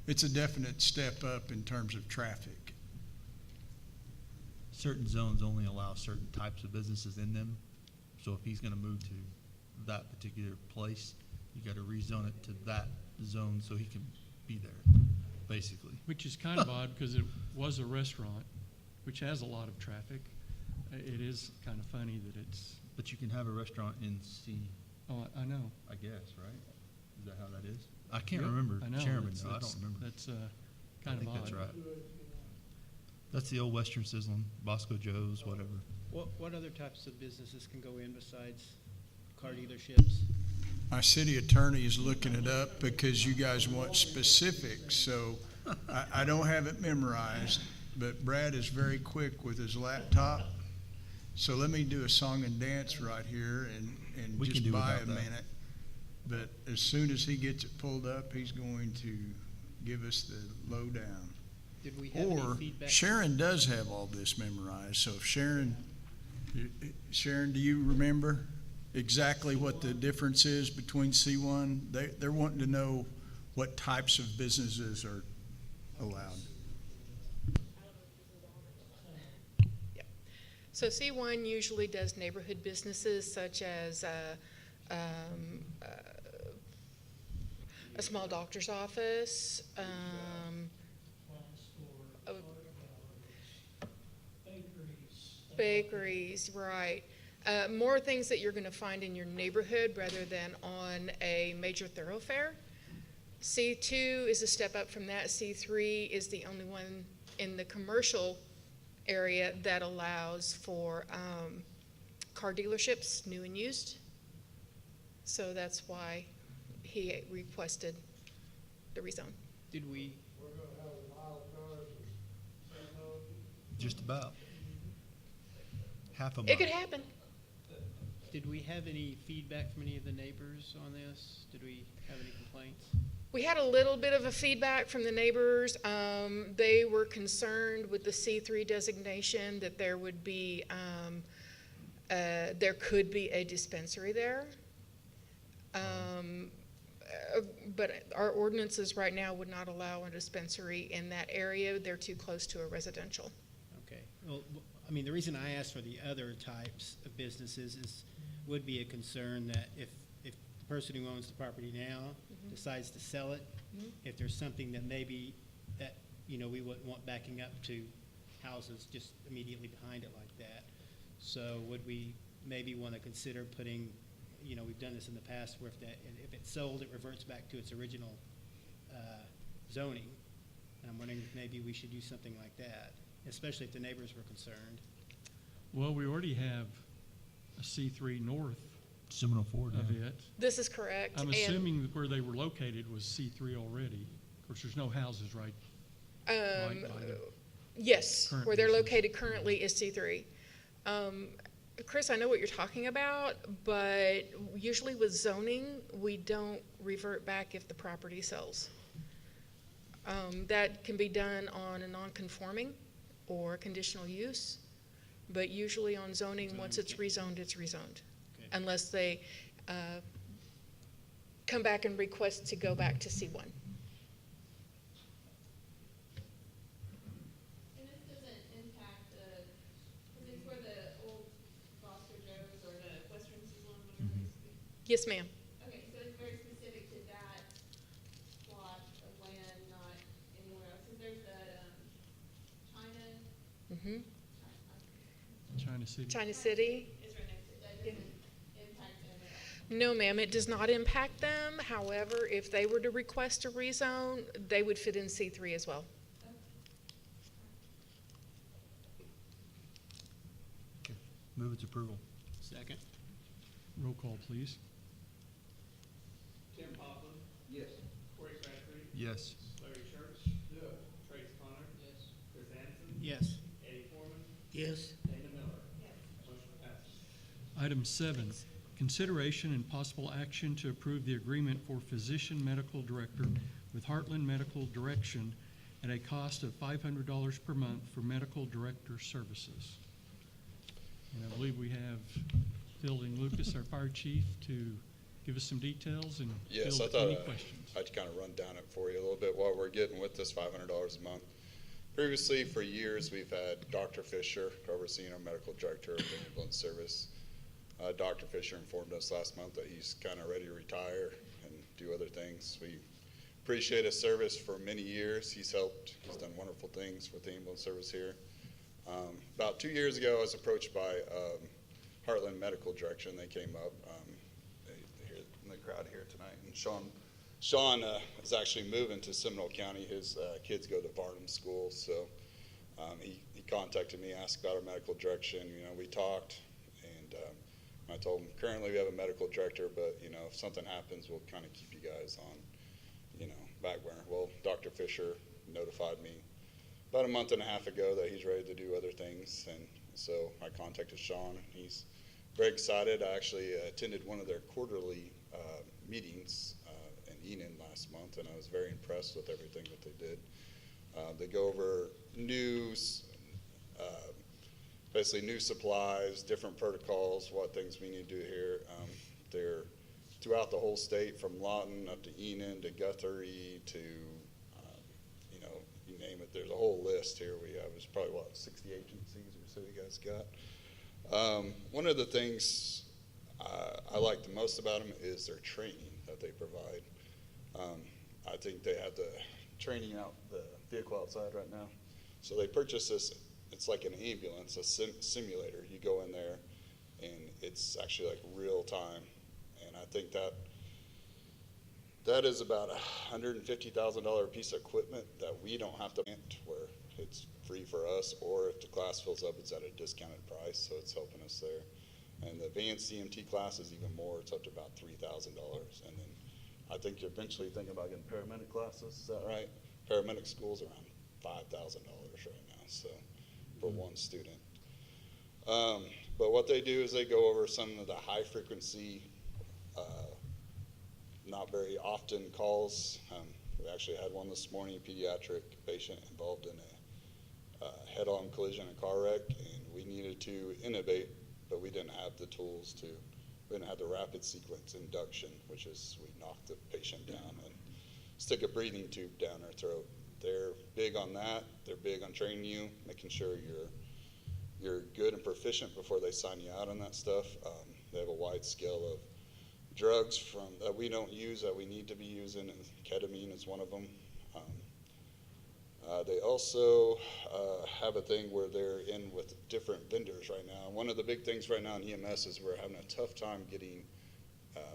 it's a definite step up in terms of traffic. Certain zones only allow certain types of businesses in them. So if he's gonna move to that particular place, you gotta rezone it to that zone so he can be there, basically. Which is kind of odd because it was a restaurant, which has a lot of traffic. It is kind of funny that it's, But you can have a restaurant in C, oh, I know. I guess, right? Is that how that is? I can't Yep, remember, I know. Chairman, That's- though, I don't that's- remember. That's I kind of think odd. that's right. That's the old Western Sizzlin', Bosco Joe's, whatever. What other types of businesses can go in besides car dealerships? My city attorney is looking it up because you guys want specifics, so I don't have it memorized, but Brad is very quick with his laptop. So let me do a song and dance right here and We can just do buy a without that. minute. But as soon as he gets it pulled up, he's going to give us the lowdown. Did we have any Or feedback? Sharon does have all this memorized, so if Sharon, do you remember exactly what the difference is between C1? They're wanting to know what types of businesses are allowed. So C1 usually does neighborhood businesses such as a small doctor's office, bakeries, right. More things that you're going to find in your neighborhood rather than on a major thoroughfare. C2 is a step up from that. C3 is the only one in the commercial area that allows for car dealerships, new and used. So that's why he requested the rezone. Did we, Just about. Half a mile. It could happen. did we have any feedback from any of the neighbors on this? Did we have any complaints? We had a little bit of a feedback from the neighbors. They were concerned with the C3 designation that there would be, there could be a dispensary there. But our ordinances right now would not allow a dispensary in that area. They're too close to a residential. Okay, well, I mean, the reason I asked for the other types of businesses is, would be a concern that if the person who owns the property now decides to sell it, if there's something that maybe that, you know, we wouldn't want backing up to houses just immediately behind it like that. So would we maybe want to consider putting, you know, we've done this in the past where if it's sold, it reverts back to its original zoning. And I'm wondering if maybe we should do something like that, especially if the neighbors were concerned. Well, we already have a C3 north Seminole Ford, of yeah. it. This is correct. I'm and, assuming that where they were located was C3 already. Of course, there's no houses right by the yes, current where they're business. located currently is C3. Chris, I know what you're talking about, but usually with zoning, we don't revert back if the property sells. That can be done on a non-conforming or conditional use, but usually on zoning, once it's rezoned, it's rezoned. Okay. Unless they come back and request to go back to C1. And this doesn't impact the, because it's where the old Bosco Joe's or the Western Sizzlin', whatever it used to be. Yes, ma'am. Okay, so it's very specific to that plot of land, not anywhere else. Because there's that, China, Mm-hmm. China City. China City. is right next to it. That doesn't impact them at all. No, ma'am, it does not impact them. However, if they were to request a rezone, they would fit in C3 as well. Okay. Move its approval. Second? Roll call, please. Tim Poplin, Yes. Corey Crabtree, Yes. Larry Church, Trace Connor, Chris Anderson, Yes. Eddie Foreman, Yes. Dana Miller. Motion passes. Item 7, consideration and possible action to approve the agreement for physician medical director with Heartland Medical Direction at a cost of $500 per month for medical director services. And I believe we have Fielding Lucas, our fire chief, to give us some details and Yes, field I thought any questions. I'd kind of run down it for you a little bit, what we're getting with this $500 a month. Previously, for years, we've had Dr. Fisher overseeing our medical director of the ambulance service. Dr. Fisher informed us last month that he's kind of ready to retire and do other things. We appreciate his service for many years. He's done wonderful things with the ambulance service here. About 2 years ago, I was approached by Heartland Medical Direction. They came up, they're here in the crowd here tonight. And Sean is actually moving to Seminole County. His kids go to Varnum School, so he contacted me, asked about our medical direction. You know, we talked, and I told him currently we have a medical director, but you know, if something happens, we'll kind of keep you guys on, you know, back burner. Well, Dr. Fisher notified me about a month and a half ago that he's ready to do other things, and so I contacted Sean, and he's very excited. I actually attended one of their quarterly meetings in Enon last month, and I was very impressed with everything that they did. They go over basically new supplies, different protocols, what things we need to do here. They're throughout the whole state, from Lawton up to Enon to Guthrie to, you know, you name it. There's a whole list here. We have, it's probably, 60 agencies or so you guys got. One of the things I like the most about them is their training that they provide. I think they have the training out, the vehicle outside right now. So they purchased this, it's like an ambulance, a simulator. You go in there and it's actually like real time. And I think that is about a $150,000 piece of equipment that we don't have to rent, where it's free for us, or if the class fills up, it's at a discounted price, so it's helping us there. And the advanced EMT class is even more, it's up to about $3,000. And then I think you're eventually thinking about getting paramedic classes, is that right? Paramedic school's around $5,000 right now, so for one student. But what they do is they go over some of the high frequency, not very often calls. We actually had one this morning, a pediatric patient involved in a head-on collision, a car wreck, and we needed to innovate, but we didn't have the tools to. We didn't have the rapid sequence induction, which is we knock the patient down and stick a breathing tube down their throat. They're big on that. They're big on training you, making sure you're good and proficient before they sign you out on that stuff. They have a wide scale of drugs that we don't use that we need to be using, and ketamine is one of them. They also have a thing where they're in with different vendors right now. One of the big things right now in EMS is we're having a tough time getting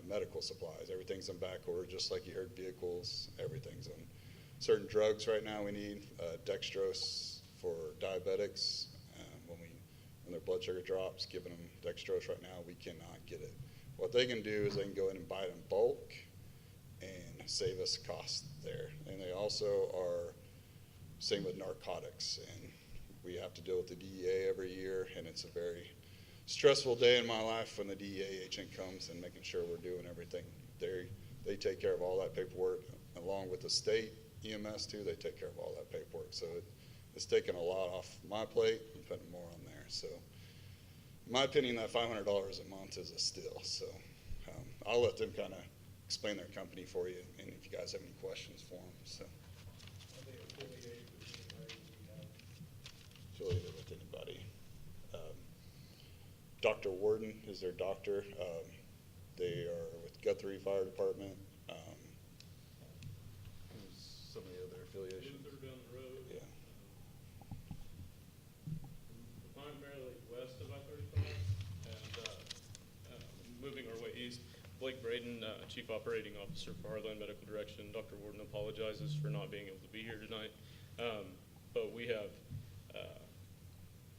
medical supplies. Everything's in back order, just like you heard vehicles, everything's on. Certain drugs right now we need, dextrose for diabetics. When their blood sugar drops, giving them dextrose right now, we cannot get it. What they can do is they can go in and buy it in bulk and save us cost there. And they also are, same with narcotics, and we have to deal with the DEA every year, and it's a very stressful day in my life when the DEA agent comes and making sure we're doing everything. They take care of all that paperwork, along with the state EMS too. They take care of all that paperwork, so it's taken a lot off my plate and putting more on there. So in my opinion, that $500 a month is a steal. So I'll let them kind of explain their company for you, and if you guys have any questions for them. So. Affiliated with anybody. Dr. Warden is their doctor. They are with Guthrie Fire Department. Some of the other affiliations. Luther down the road. Yeah. Primarily west of I-35, and moving our way east. Blake Braden, Chief Operating Officer for Heartland Medical Direction. Dr. Warden apologizes for not being able to be here tonight, but we have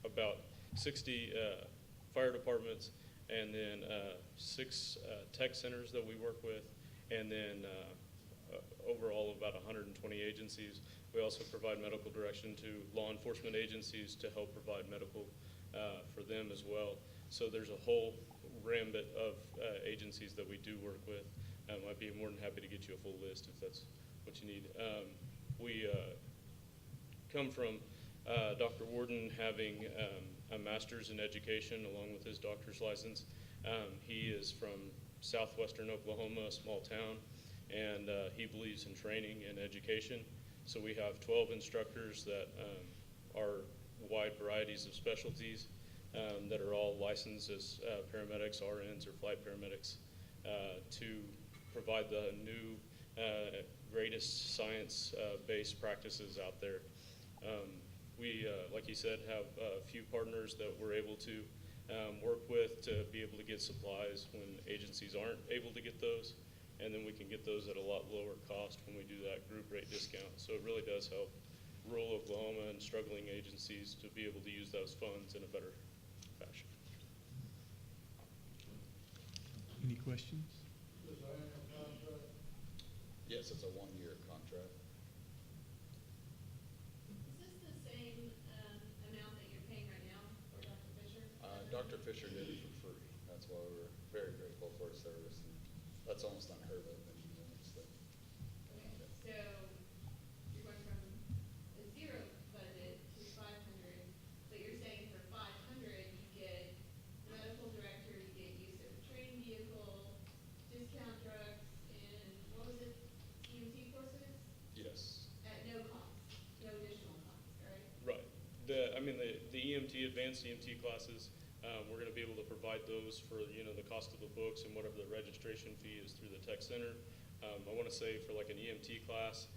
about 60 fire departments, and then 6 tech centers that we work with, and then overall about 120 agencies. We also provide medical direction to law enforcement agencies to help provide medical for them as well. So there's a whole rambit of agencies that we do work with. I'd be more than happy to get you a full list if that's what you need. We come from Dr. Warden having a master's in education along with his doctor's license. He is from southwestern Oklahoma, a small town, and he believes in training and education. So we have 12 instructors that are wide varieties of specialties that are all licensed as paramedics, RNs, or flight paramedics to provide the new greatest science-based practices out there. We, like you said, have a few partners that we're able to work with to be able to get supplies when agencies aren't able to get those, and then we can get those at a lot lower cost when we do that group rate discount. So it really does help rural Oklahoma and struggling agencies to be able to use those funds in a better fashion. Any questions? Yes, it's a one-year contract. Is this the same amount that you're paying right now for Dr. Fisher? Dr. Fisher did it for free. That's why we're very grateful for his service. And that's almost unheard of in the United States. Okay, so you're going from a zero budget to 500, but you're saying for 500 you get medical director, you get use of a training vehicle, discount drugs, and what was it, EMT courses? Yes. At no cost, no additional cost, right? Right. The EMT, advanced EMT classes, we're going to be able to provide those for, the cost of the books and whatever the registration fee is through the tech center. I want to say for like an EMT class,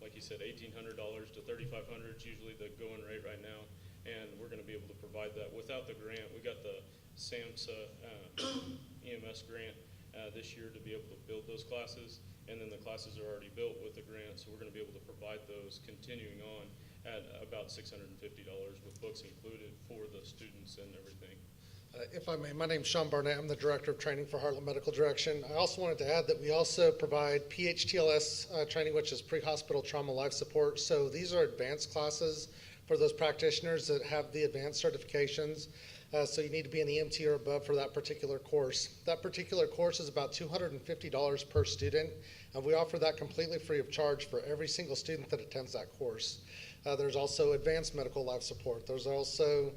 like you said, $1,800 to $3,500 is usually the going rate right now, and we're going to be able to provide that without the grant. We got the SAMHSA EMS grant this year to be able to build those classes, and then the classes are already built with the grant, so we're going to be able to provide those continuing on at about $650 with books included for the students and everything. If I may, my name's Sean Barnett. I'm the Director of Training for Heartland Medical Direction. I also wanted to add that we also provide PHTLS training, which is pre-hospital trauma life support. So these are advanced classes for those practitioners that have the advanced certifications. So you need to be an EMT or above for that particular course. That particular course is about $250 per student, and we offer that completely free of charge for every single student that attends that course. There's also advanced medical life support. There's also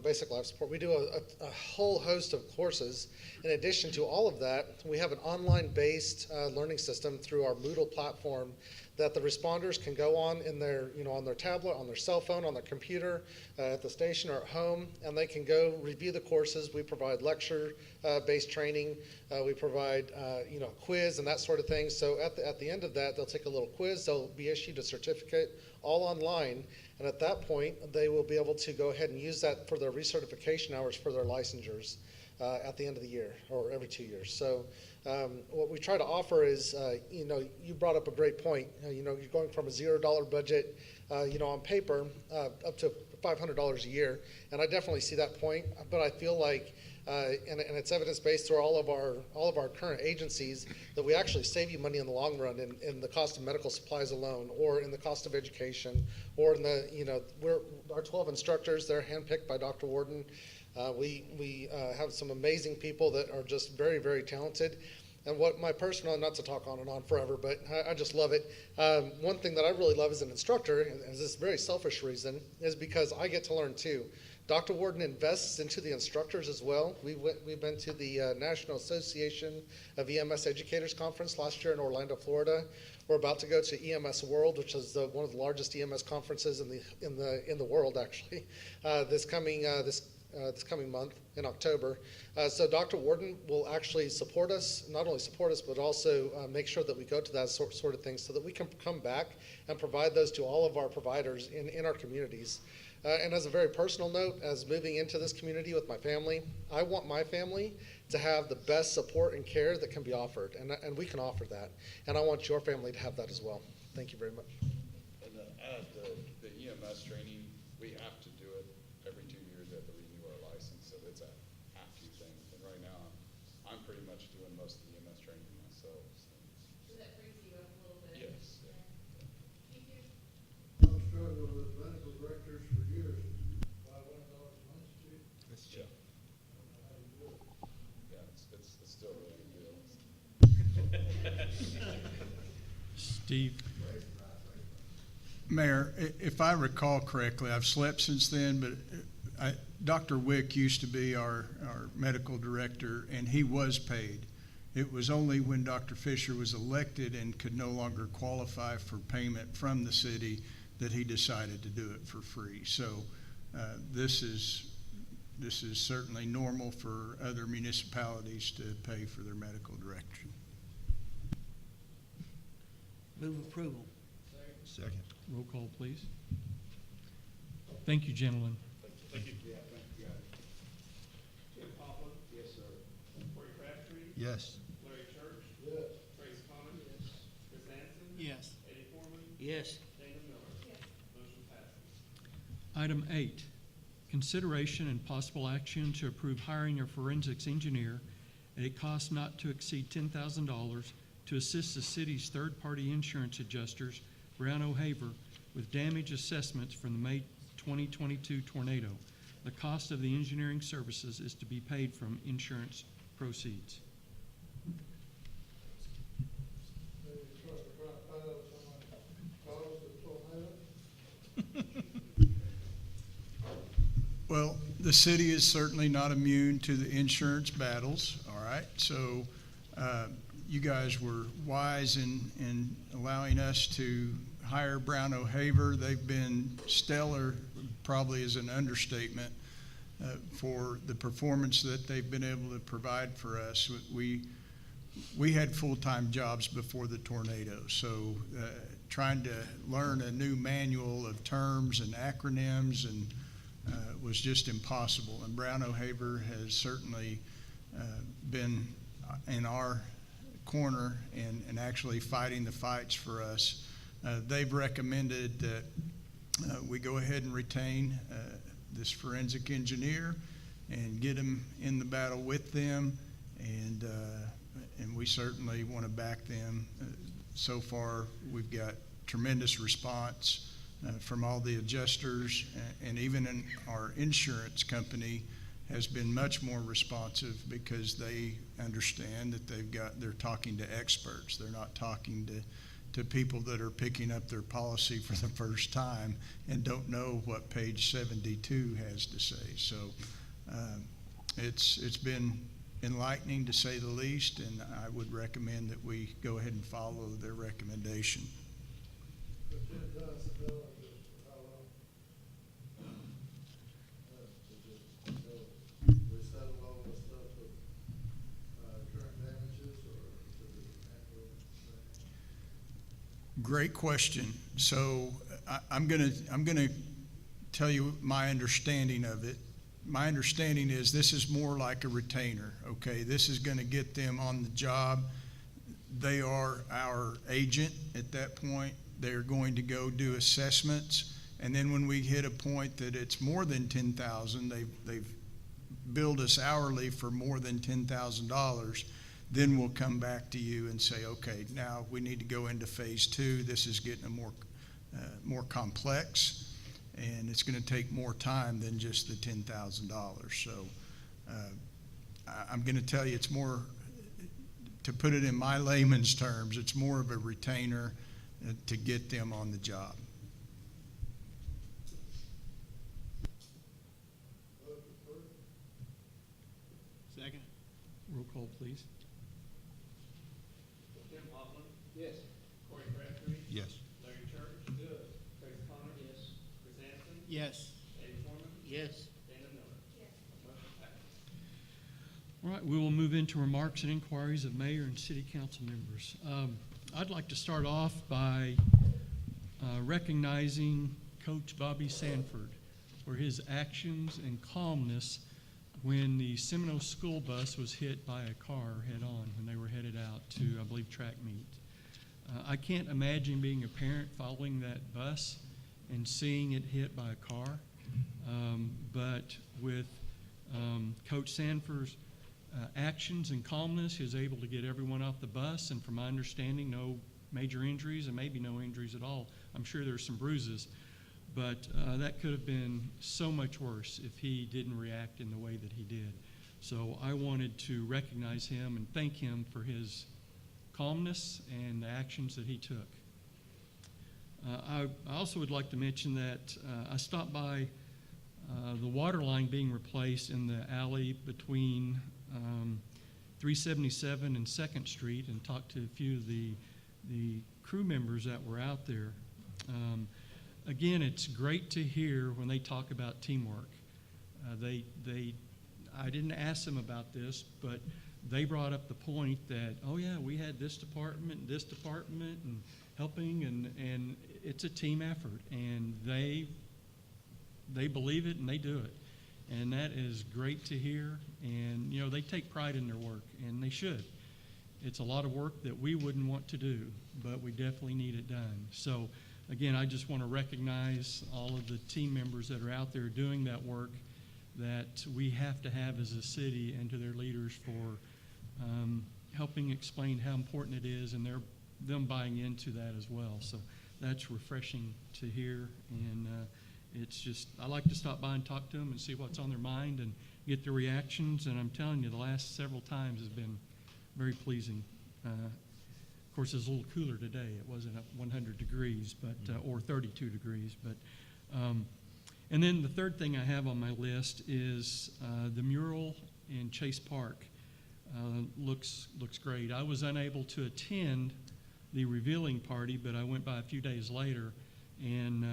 basic life support. We do a whole host of courses. In addition to all of that, we have an online-based learning system through our Moodle platform that the responders can go on in their, on their tablet, on their cell phone, on their computer, at the station or at home, and they can go review the courses. We provide lecture-based training. We provide, a quiz and that sort of thing. So at the end of that, they'll take a little quiz. They'll be issued a certificate, all online, and at that point, they will be able to go ahead and use that for their recertification hours for their licensures at the end of the year or every 2 years. So what we try to offer is, you brought up a great point. You're going from a $0 budget, on paper, up to $500 a year, and I definitely see that point. But I feel like, and it's evidence-based through all of our current agencies, that we actually save you money in the long run in the cost of medical supplies alone, or in the cost of education, or in the, our 12 instructors, they're handpicked by Dr. Warden. We have some amazing people that are just very, very talented. And what my personal, not to talk on and on forever, but I just love it. One thing that I really love as an instructor, and this very selfish reason, is because I get to learn too. Dr. Warden invests into the instructors as well. We've been to the National Association of EMS Educators Conference last year in Orlando, Florida. We're about to go to EMS World, which is one of the largest EMS conferences in the world, actually, this coming month in October. So Dr. Warden will actually support us, not only support us, but also make sure that we go to that sort of thing so that we can come back and provide those to all of our providers in our communities. And as a very personal note, as moving into this community with my family, I want my family to have the best support and care that can be offered, and we can offer that. And I want your family to have that as well. Thank you very much. And to add the EMS training, we have to do it every 2 years. We have to renew our license, so it's a have-to thing. And right now, I'm pretty much doing most of the EMS training myself. So that brings you up a little bit. Yes. Thank you. I've struggled with medical directors for years. $500 a month, Chief. Yeah. Yeah, it's still really a good deal. Steve, Mayor, if I recall correctly, I've slept since then, but Dr. Wick used to be our medical director, and he was paid. It was only when Dr. Fisher was elected and could no longer qualify for payment from the city that he decided to do it for free. So this is certainly normal for other municipalities to pay for their medical director. Move approval. Second. Roll call, please. Thank you, gentlemen. Thank you. Tim Poplin. Yes, sir. Corey Crabtree. Yes. Larry Church. Yes. Trace Connor. Yes. Chris Anson. Yes. Eddie Foreman. Yes. Dana Miller. Yes. Motion passes. Item 8, consideration and possible action to approve hiring a forensics engineer at a cost not to exceed $10,000 to assist the city's third-party insurance adjusters, Brown O'Haver, with damage assessments from the May 2022 tornado. The cost of the engineering services is to be paid from insurance proceeds. They trust the crap out of someone caused the tornado. Well, the city is certainly not immune to the insurance battles, all right? So you guys were wise in allowing us to hire Brown O'Haver. They've been stellar, probably is an understatement, for the performance that they've been able to provide for us. We had full-time jobs before the tornado, so trying to learn a new manual of terms and acronyms and was just impossible. And Brown O'Haver has certainly been in our corner and actually fighting the fights for us. They've recommended that we go ahead and retain this forensic engineer and get him in the battle with them, and we certainly want to back them. So far, we've got tremendous response from all the adjusters, and even in our insurance company has been much more responsive because they understand that they're talking to experts. They're not talking to people that are picking up their policy for the first time and don't know what page 72 has to say. So it's been enlightening, to say the least, and I would recommend that we go ahead and follow their recommendation. But $10,000 is for how long? We settle all the stuff with current damages, or does it handle it? Great question. So I'm gonna tell you my understanding of it. My understanding is this is more like a retainer, okay? This is gonna get them on the job. They are our agent at that point. They're going to go do assessments, and then when we hit a point that it's more than $10,000, they've billed us hourly for more than $10,000, then we'll come back to you and say, okay, now we need to go into phase 2. This is getting more complex, and it's going to take more time than just the $10,000. So I'm going to tell you, it's more, to put it in my layman's terms, it's more of a retainer to get them on the job. Second. Roll call, please. Tim Poplin. Yes. Corey Crabtree. Yes. Larry Church. Yes. Trace Connor. Yes. Chris Anson. Yes. Eddie Foreman. Yes. Dana Miller. Yes. Motion passes. All right, we will move into remarks and inquiries of mayor and city council members. I'd like to start off by recognizing Coach Bobby Sanford for his actions and calmness when the Seminole school bus was hit by a car head-on when they were headed out to, I believe, track meet. I can't imagine being a parent following that bus and seeing it hit by a car, but with Coach Sanford's actions and calmness, he was able to get everyone off the bus, and from my understanding, no major injuries and maybe no injuries at all. I'm sure there's some bruises, but that could have been so much worse if he didn't react in the way that he did. So I wanted to recognize him and thank him for his calmness and the actions that he took. I also would like to mention that I stopped by the water line being replaced in the alley between 377 and 2nd Street and talked to a few of the crew members that were out there. Again, it's great to hear when they talk about teamwork. I didn't ask them about this, but they brought up the point that, oh yeah, we had this department, and helping, and it's a team effort, and they believe it and they do it, and that is great to hear. And you know, they take pride in their work, and they should. It's a lot of work that we wouldn't want to do, but we definitely need it done. So again, I just want to recognize all of the team members that are out there doing that work that we have to have as a city, and to their leaders for helping explain how important it is, and them buying into that as well. So that's refreshing to hear, and it's just, I like to stop by and talk to them and see what's on their mind and get their reactions, and I'm telling you, the last several times has been very pleasing. Of course, it's a little cooler today. It wasn't at 100 degrees, but or 32 degrees. But and then the third thing I have on my list is the mural in Chase Park. Looks great. I was unable to attend the revealing party, but I went by a few days later, and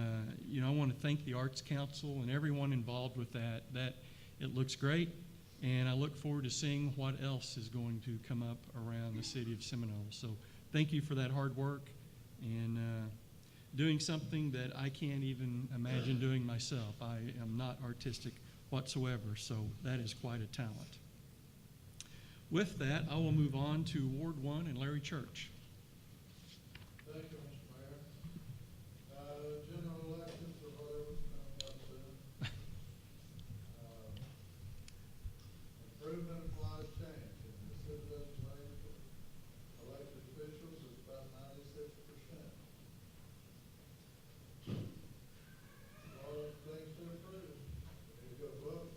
you know, I want to thank the Arts Council and everyone involved with that. That it looks great, and I look forward to seeing what else is going to come up around the city of Seminole. So thank you for that hard work and doing something that I can't even imagine doing myself. I am not artistic whatsoever, so that is quite a talent. With that, I will move on to Ward 1 and Larry Church. Thank you, Mr. Mayor. General elections or whatever's coming up soon. Improvement applies change, and the citizens rate for elected officials is about 96%. A lot of things to improve. We need to go vote.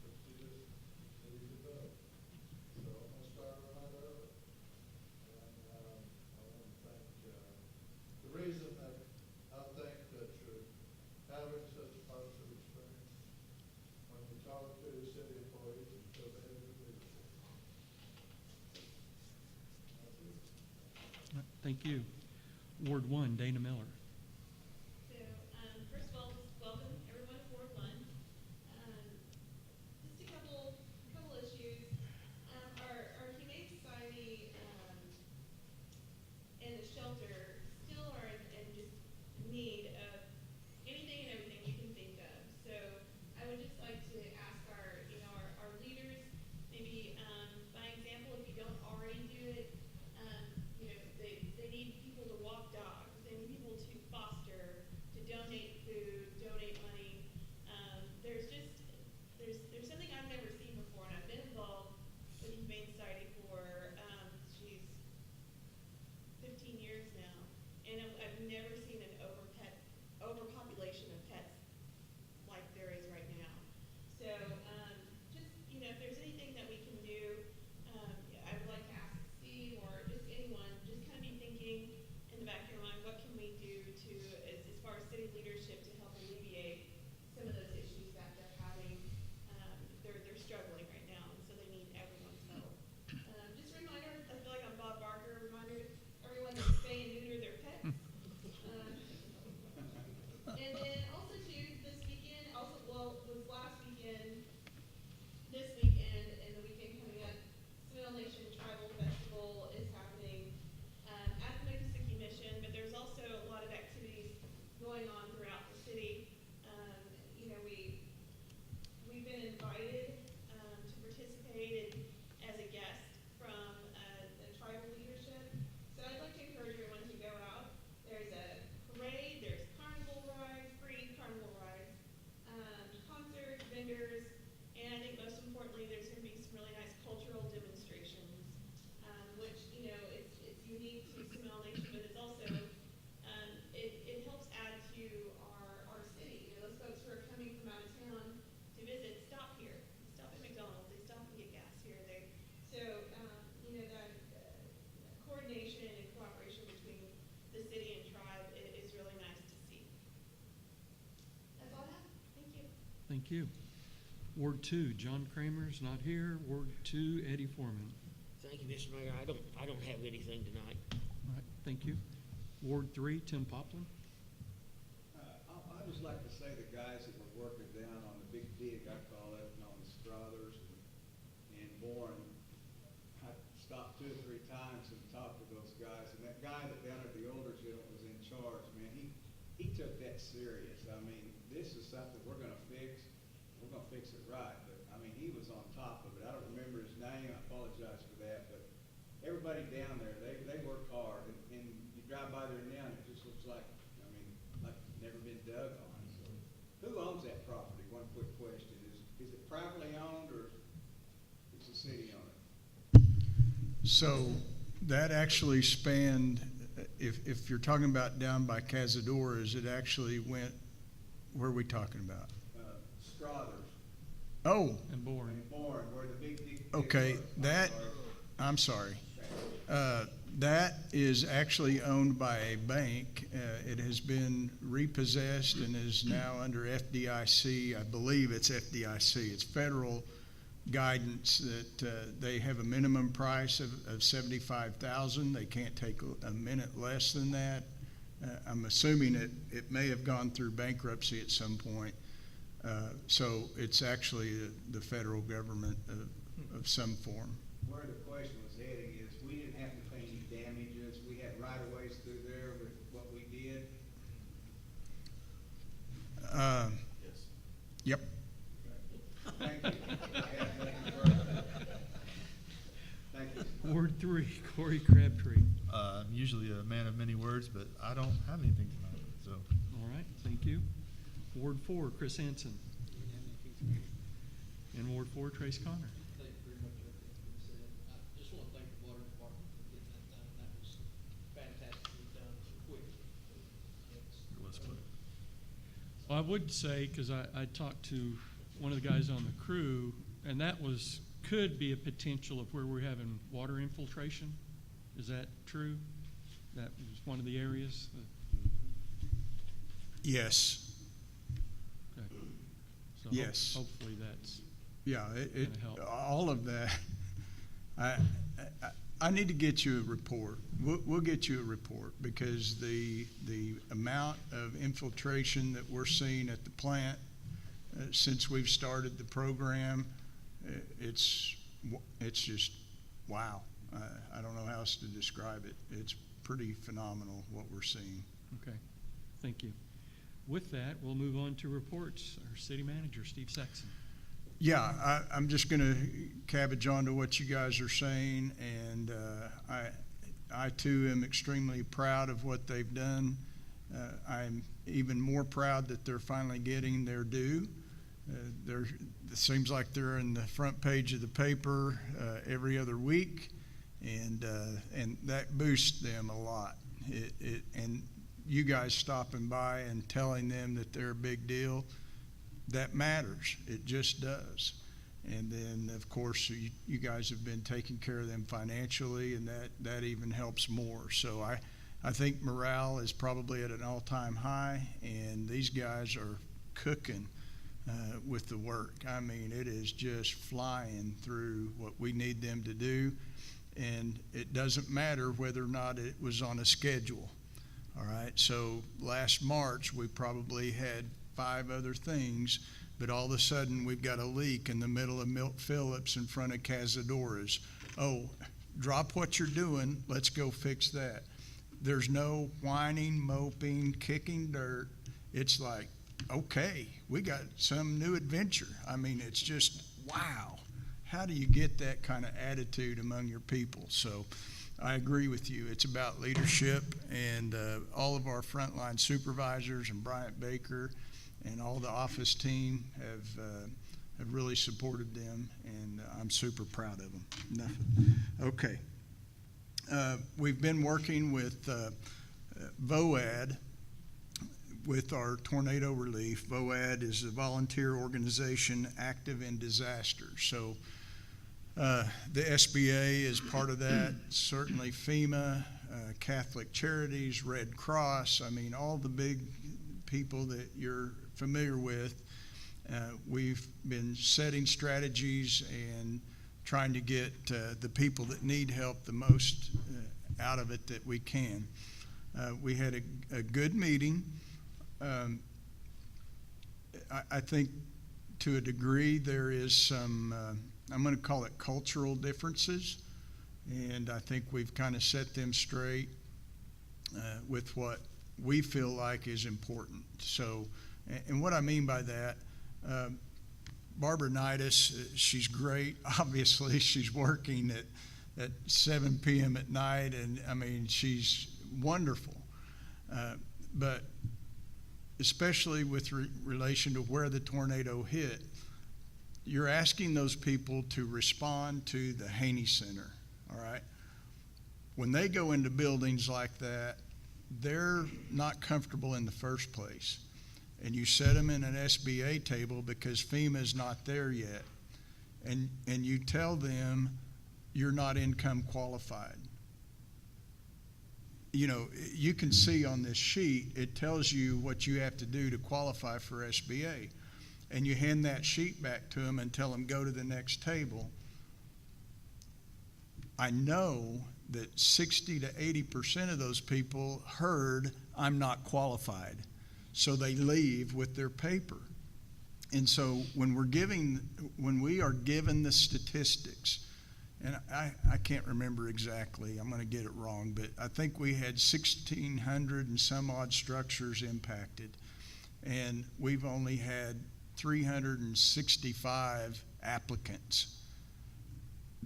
But you just need to vote. So I'm gonna start right early. And I want to thank, the reason that I think that you're having such a positive experience when you talk to city employees and show they have good leadership. That's it. Thank you. Ward 1, Dana Miller. So, first of all, just welcome everyone to Ward 1. Just a couple issues. Our Humane Society and the shelter still are in just need of anything and everything you can think of. So I would just like to ask our leaders, maybe by example, if you don't already do it, they need people to walk dogs, they need people to foster, to donate food, donate money. There's something I've never seen before, and I've been involved with the Humane Society for 15 years now, and I've never seen an overpopulation of pets like there is right now. So just if there's anything that we can do, I would like to ask Steve or just anyone, just kind of be thinking in the back of your mind, what can we do to, as far as city leaders Thank you. Ward 2, John Kramer's not here. Ward 2, Eddie Foreman. Thank you, Mr. Mayor. I don't have anything tonight. All right, thank you. Ward 3, Tim Poplin. I just like to say the guys that were working down on the big dig, I call it, on Struthers and Bourne, I stopped 2 or 3 times and talked to those guys, and that guy that down at the older jail was in charge, man, he took that serious. I mean, this is something we're gonna fix it right, but, I mean, he was on top of it. I don't remember his name, I apologize for that, but everybody down there, they work hard, and you drive by there now, and it just looks like, I mean, like it's never been dug on. So, who owns that property? One quick question: is it privately owned, or is the city own it? So that actually spanned, if you're talking about down by Cazadores, it actually went, where are we talking about? Struthers. Oh, And Bourne. And Bourne, where the big okay, I'm sorry. That is actually owned by a bank. It has been repossessed and is now under FDIC. I believe it's FDIC. It's federal guidance that they have a minimum price of $75,000. They can't take a minute less than that. I'm assuming it may have gone through bankruptcy at some point. So it's actually the federal government of some form. Where the question was heading is, we didn't have to pay any damages. We had right-of-ways through there with what we did. Yes. Yep. Thank you. I have nothing further. Thank you. Ward 3, Corey Crabtree. I'm usually a man of many words, but I don't have anything tonight, so. All right, thank you. Ward 4, Chris Hansen. And Ward 4, Trace Connor. Thank you very much, everything you said. I just want to thank the water department for getting that done. That was fantastically done, so quick. It was quick. Well, I would say, because I talked to one of the guys on the crew, and that could be a potential of where we're having water infiltration. Is that true? That was one of the areas? Yes. Okay. So Yes. hopefully that's Yeah, gonna help. all of that. I need to get you a report. We'll get you a report because the amount of infiltration that we're seeing at the plant since we've started the program, it's just wow. I don't know how else to describe it. It's pretty phenomenal what we're seeing. Okay, thank you. With that, we'll move on to reports. Our city manager, Steve Saxon. Yeah, I'm just going to cabbage on to what you guys are saying, and I too am extremely proud of what they've done. I'm even more proud that they're finally getting their due. It seems like they're in the front page of the paper every other week, and that boosts them a lot. And you guys stopping by and telling them that they're a big deal, that matters. It just does. And then, of course, you guys have been taking care of them financially, and that even helps more. So I think morale is probably at an all-time high, and these guys are cooking with the work. I mean, it is just flying through what we need them to do, and it doesn't matter whether or not it was on a schedule. All right, so last March, we probably had 5 other things, but all of a sudden, we've got a leak in the middle of Milt Phillips in front of Cazadores. Oh, drop what you're doing, let's go fix that. There's no whining, moping, kicking dirt. It's like, okay, we got some new adventure. I mean, it's just, wow. How do you get that kind of attitude among your people? So I agree with you. It's about leadership, and all of our frontline supervisors and Bryant Baker and all the office team have really supported them, and I'm super proud of them. Nothing. Okay. We've been working with VOAD with our tornado relief. VOAD is a volunteer organization active in disasters. So the SBA is part of that, certainly FEMA, Catholic Charities, Red Cross, I mean, all the big people that you're familiar with. We've been setting strategies and trying to get the people that need help the most out of it that we can. We had a good meeting. I think to a degree there is some, I'm going to call it cultural differences, and I think we've kind of set them straight with what we feel like is important. So, and what I mean by that, Barbara Nidus, she's great. Obviously, she's working at 7 p.m. at night, and I mean, she's wonderful. But especially with relation to where the tornado hit, you're asking those people to respond to the Haney Center, all right? When they go into buildings like that, they're not comfortable in the first place. And you set them in an SBA table because FEMA's not there yet. And you tell them you're not income qualified. You know, you can see on this sheet, it tells you what you have to do to qualify for SBA. And you hand that sheet back to them and tell them, go to the next table. I know that 60 to 80% of those people heard, I'm not qualified. So they leave with their paper. And so when we are given the statistics, and I can't remember exactly, I'm going to get it wrong, but I think we had 1,600 and some odd structures impacted, and we've only had 365 applicants.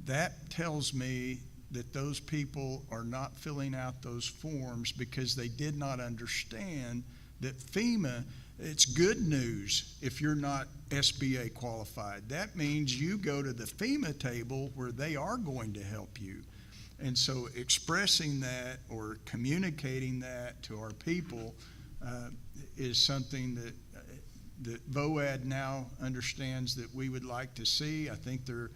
That tells me that those people are not filling out those forms because they did not understand that FEMA, it's good news if you're not SBA qualified. That means you go to the FEMA table where they are going to help you. And so expressing that or communicating that to our people is something that VOAD now understands that we would like to see. I think they're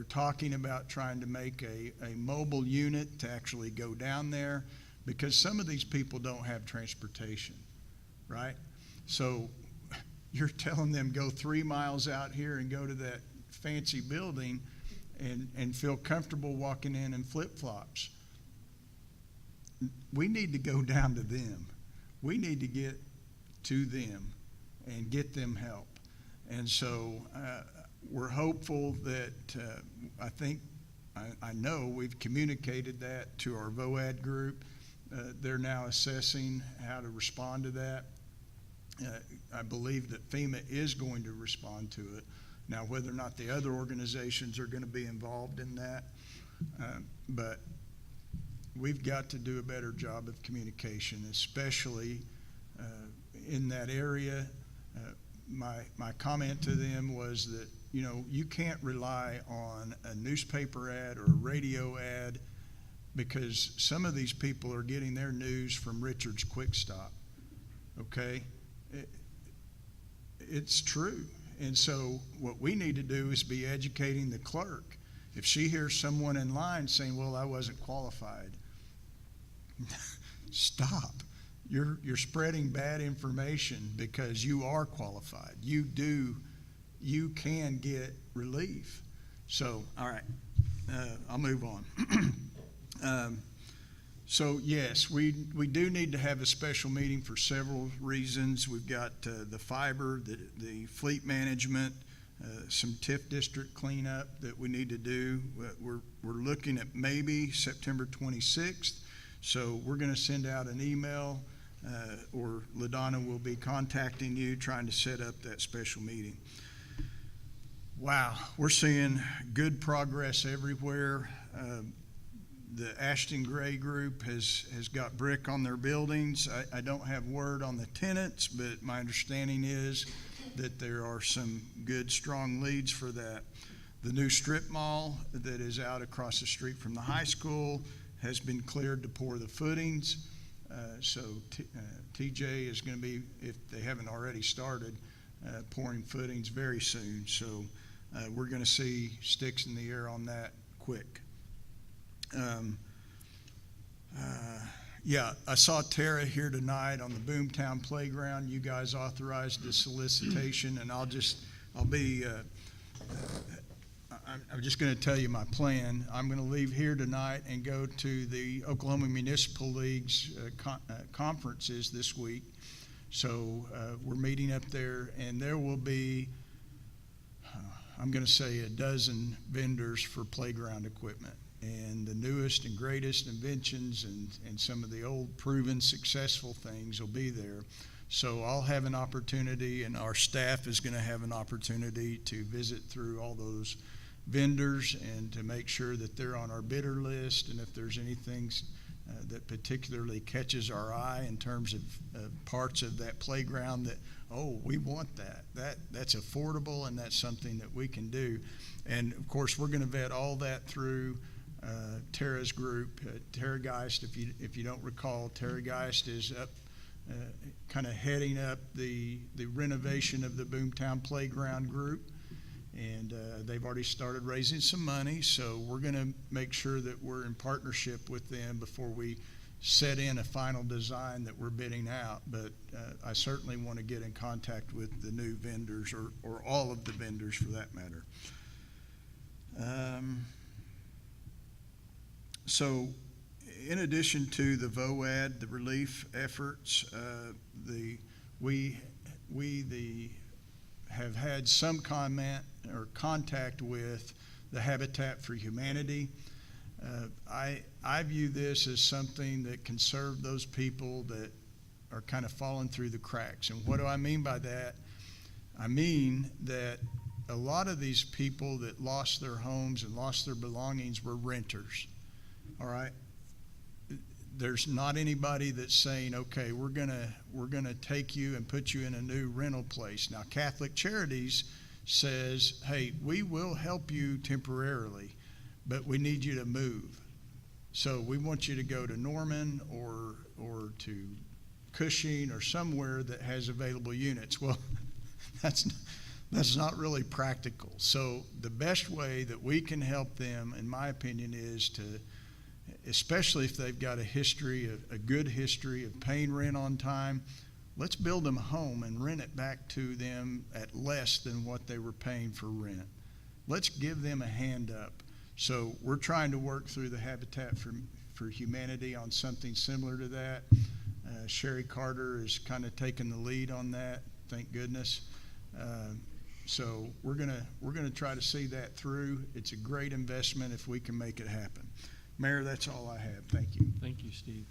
talking about trying to make a mobile unit to actually go down there because some of these people don't have transportation, right? So you're telling them go 3 miles out here and go to that fancy building and feel comfortable walking in flip-flops. We need to go down to them. We need to get to them and get them help. And so we're hopeful that I know we've communicated that to our VOAD group. They're now assessing how to respond to that. I believe that FEMA is going to respond to it. Now, whether or not the other organizations are going to be involved in that, but we've got to do a better job of communication, especially in that area. My comment to them was that, you know, you can't rely on a newspaper ad or a radio ad because some of these people are getting their news from Richard's Quick Stop, okay? It's true. And so what we need to do is be educating the clerk. If she hears someone in line saying, well, I wasn't qualified, stop. You're spreading bad information because you are qualified. You can get relief. So, all right, I'll move on. So yes, we do need to have a special meeting for several reasons. We've got the fiber, the fleet management, some TIF district cleanup that we need to do. We're looking at maybe September 26th. So we're going to send out an email, or LaDonna will be contacting you trying to set up that special meeting. Wow, we're seeing good progress everywhere. The Ashton Gray group has got brick on their buildings. I don't have word on the tenants, but my understanding is that there are some good, strong leads for that. The new strip mall that is out across the street from the high school has been cleared to pour the footings. So TJ is going to be, if they haven't already started, pouring footings very soon. So we're going to see sticks in the air on that quick. Yeah, I saw Tara here tonight on the Boomtown Playground. You guys authorized the solicitation, and I'm just going to tell you my plan. I'm going to leave here tonight and go to the Oklahoma Municipal League's conferences this week. So we're meeting up there, and there will be, I'm going to say, a dozen vendors for playground equipment. And the newest and greatest inventions and some of the old proven successful things will be there. So I'll have an opportunity, and our staff is going to have an opportunity to visit through all those vendors and to make sure that they're on our bidder list, and if there's anything that particularly catches our eye in terms of parts of that playground that, oh, we want that's affordable and that's something that we can do. And of course, we're going to vet all that through Tara's group. Tara Geist, if you don't recall, Tara Geist is up kind of heading up the renovation of the Boomtown Playground group. And they've already started raising some money, so we're going to make sure that we're in partnership with them before we set in a final design that we're bidding out. But I certainly want to get in contact with the new vendors, or all of the vendors for that matter. So in addition to the VOAD, the relief efforts, we have had some comment or contact with the Habitat for Humanity. I view this as something that can serve those people that are kind of falling through the cracks. And what do I mean by that? I mean that a lot of these people that lost their homes and lost their belongings were renters, all right? There's not anybody that's saying, okay, we're gonna take you and put you in a new rental place. Now, Catholic Charities says, hey, we will help you temporarily, but we need you to move. So we want you to go to Norman or to Cushing or somewhere that has available units. Well, that's not really practical. So the best way that we can help them, in my opinion, is to, especially if they've got a good history of paying rent on time, let's build them a home and rent it back to them at less than what they were paying for rent. Let's give them a hand up. So we're trying to work through the Habitat for Humanity on something similar to that. Sherry Carter is kind of taking the lead on that, thank goodness. So we're gonna try to see that through. It's a great investment if we can make it happen. Mayor, that's all I have. Thank you. Thank you, Steve.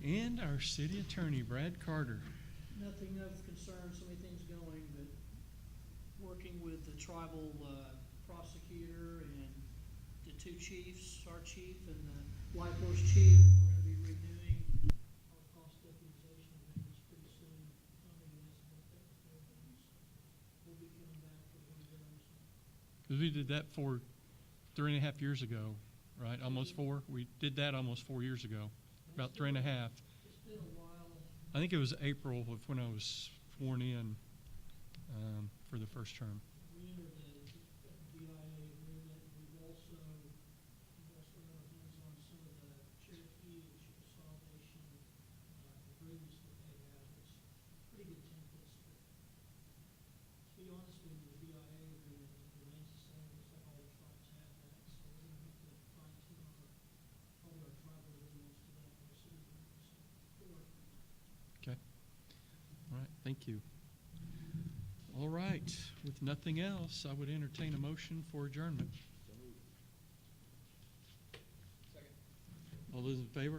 And our city attorney, Brad Carter. Nothing of concern, so many things going, but working with the tribal prosecutor and the two chiefs, our chief and the White Horse chief, we're gonna be renewing our cost optimization agreements pretty soon. We'll be coming back for one of those. Because we did that 3.5 years ago, right? Almost 4. We did that almost 4 years ago, about 3.5. It's been a while. I think it was April of when I was sworn in for the first term. We entered the BIA agreement. We've also got our hands on some of the Cherokee and consolidation agreements that they have. It's pretty good templates. But to be honest with you, the BIA agreement remains the same. Looks like all the tribes have that. So we're going to have to fine tune all our tribal agreements to that our city agreements. So we're working on that. Okay. All right, thank you. All right, with nothing else, I would entertain a motion for adjournment. All those in favor?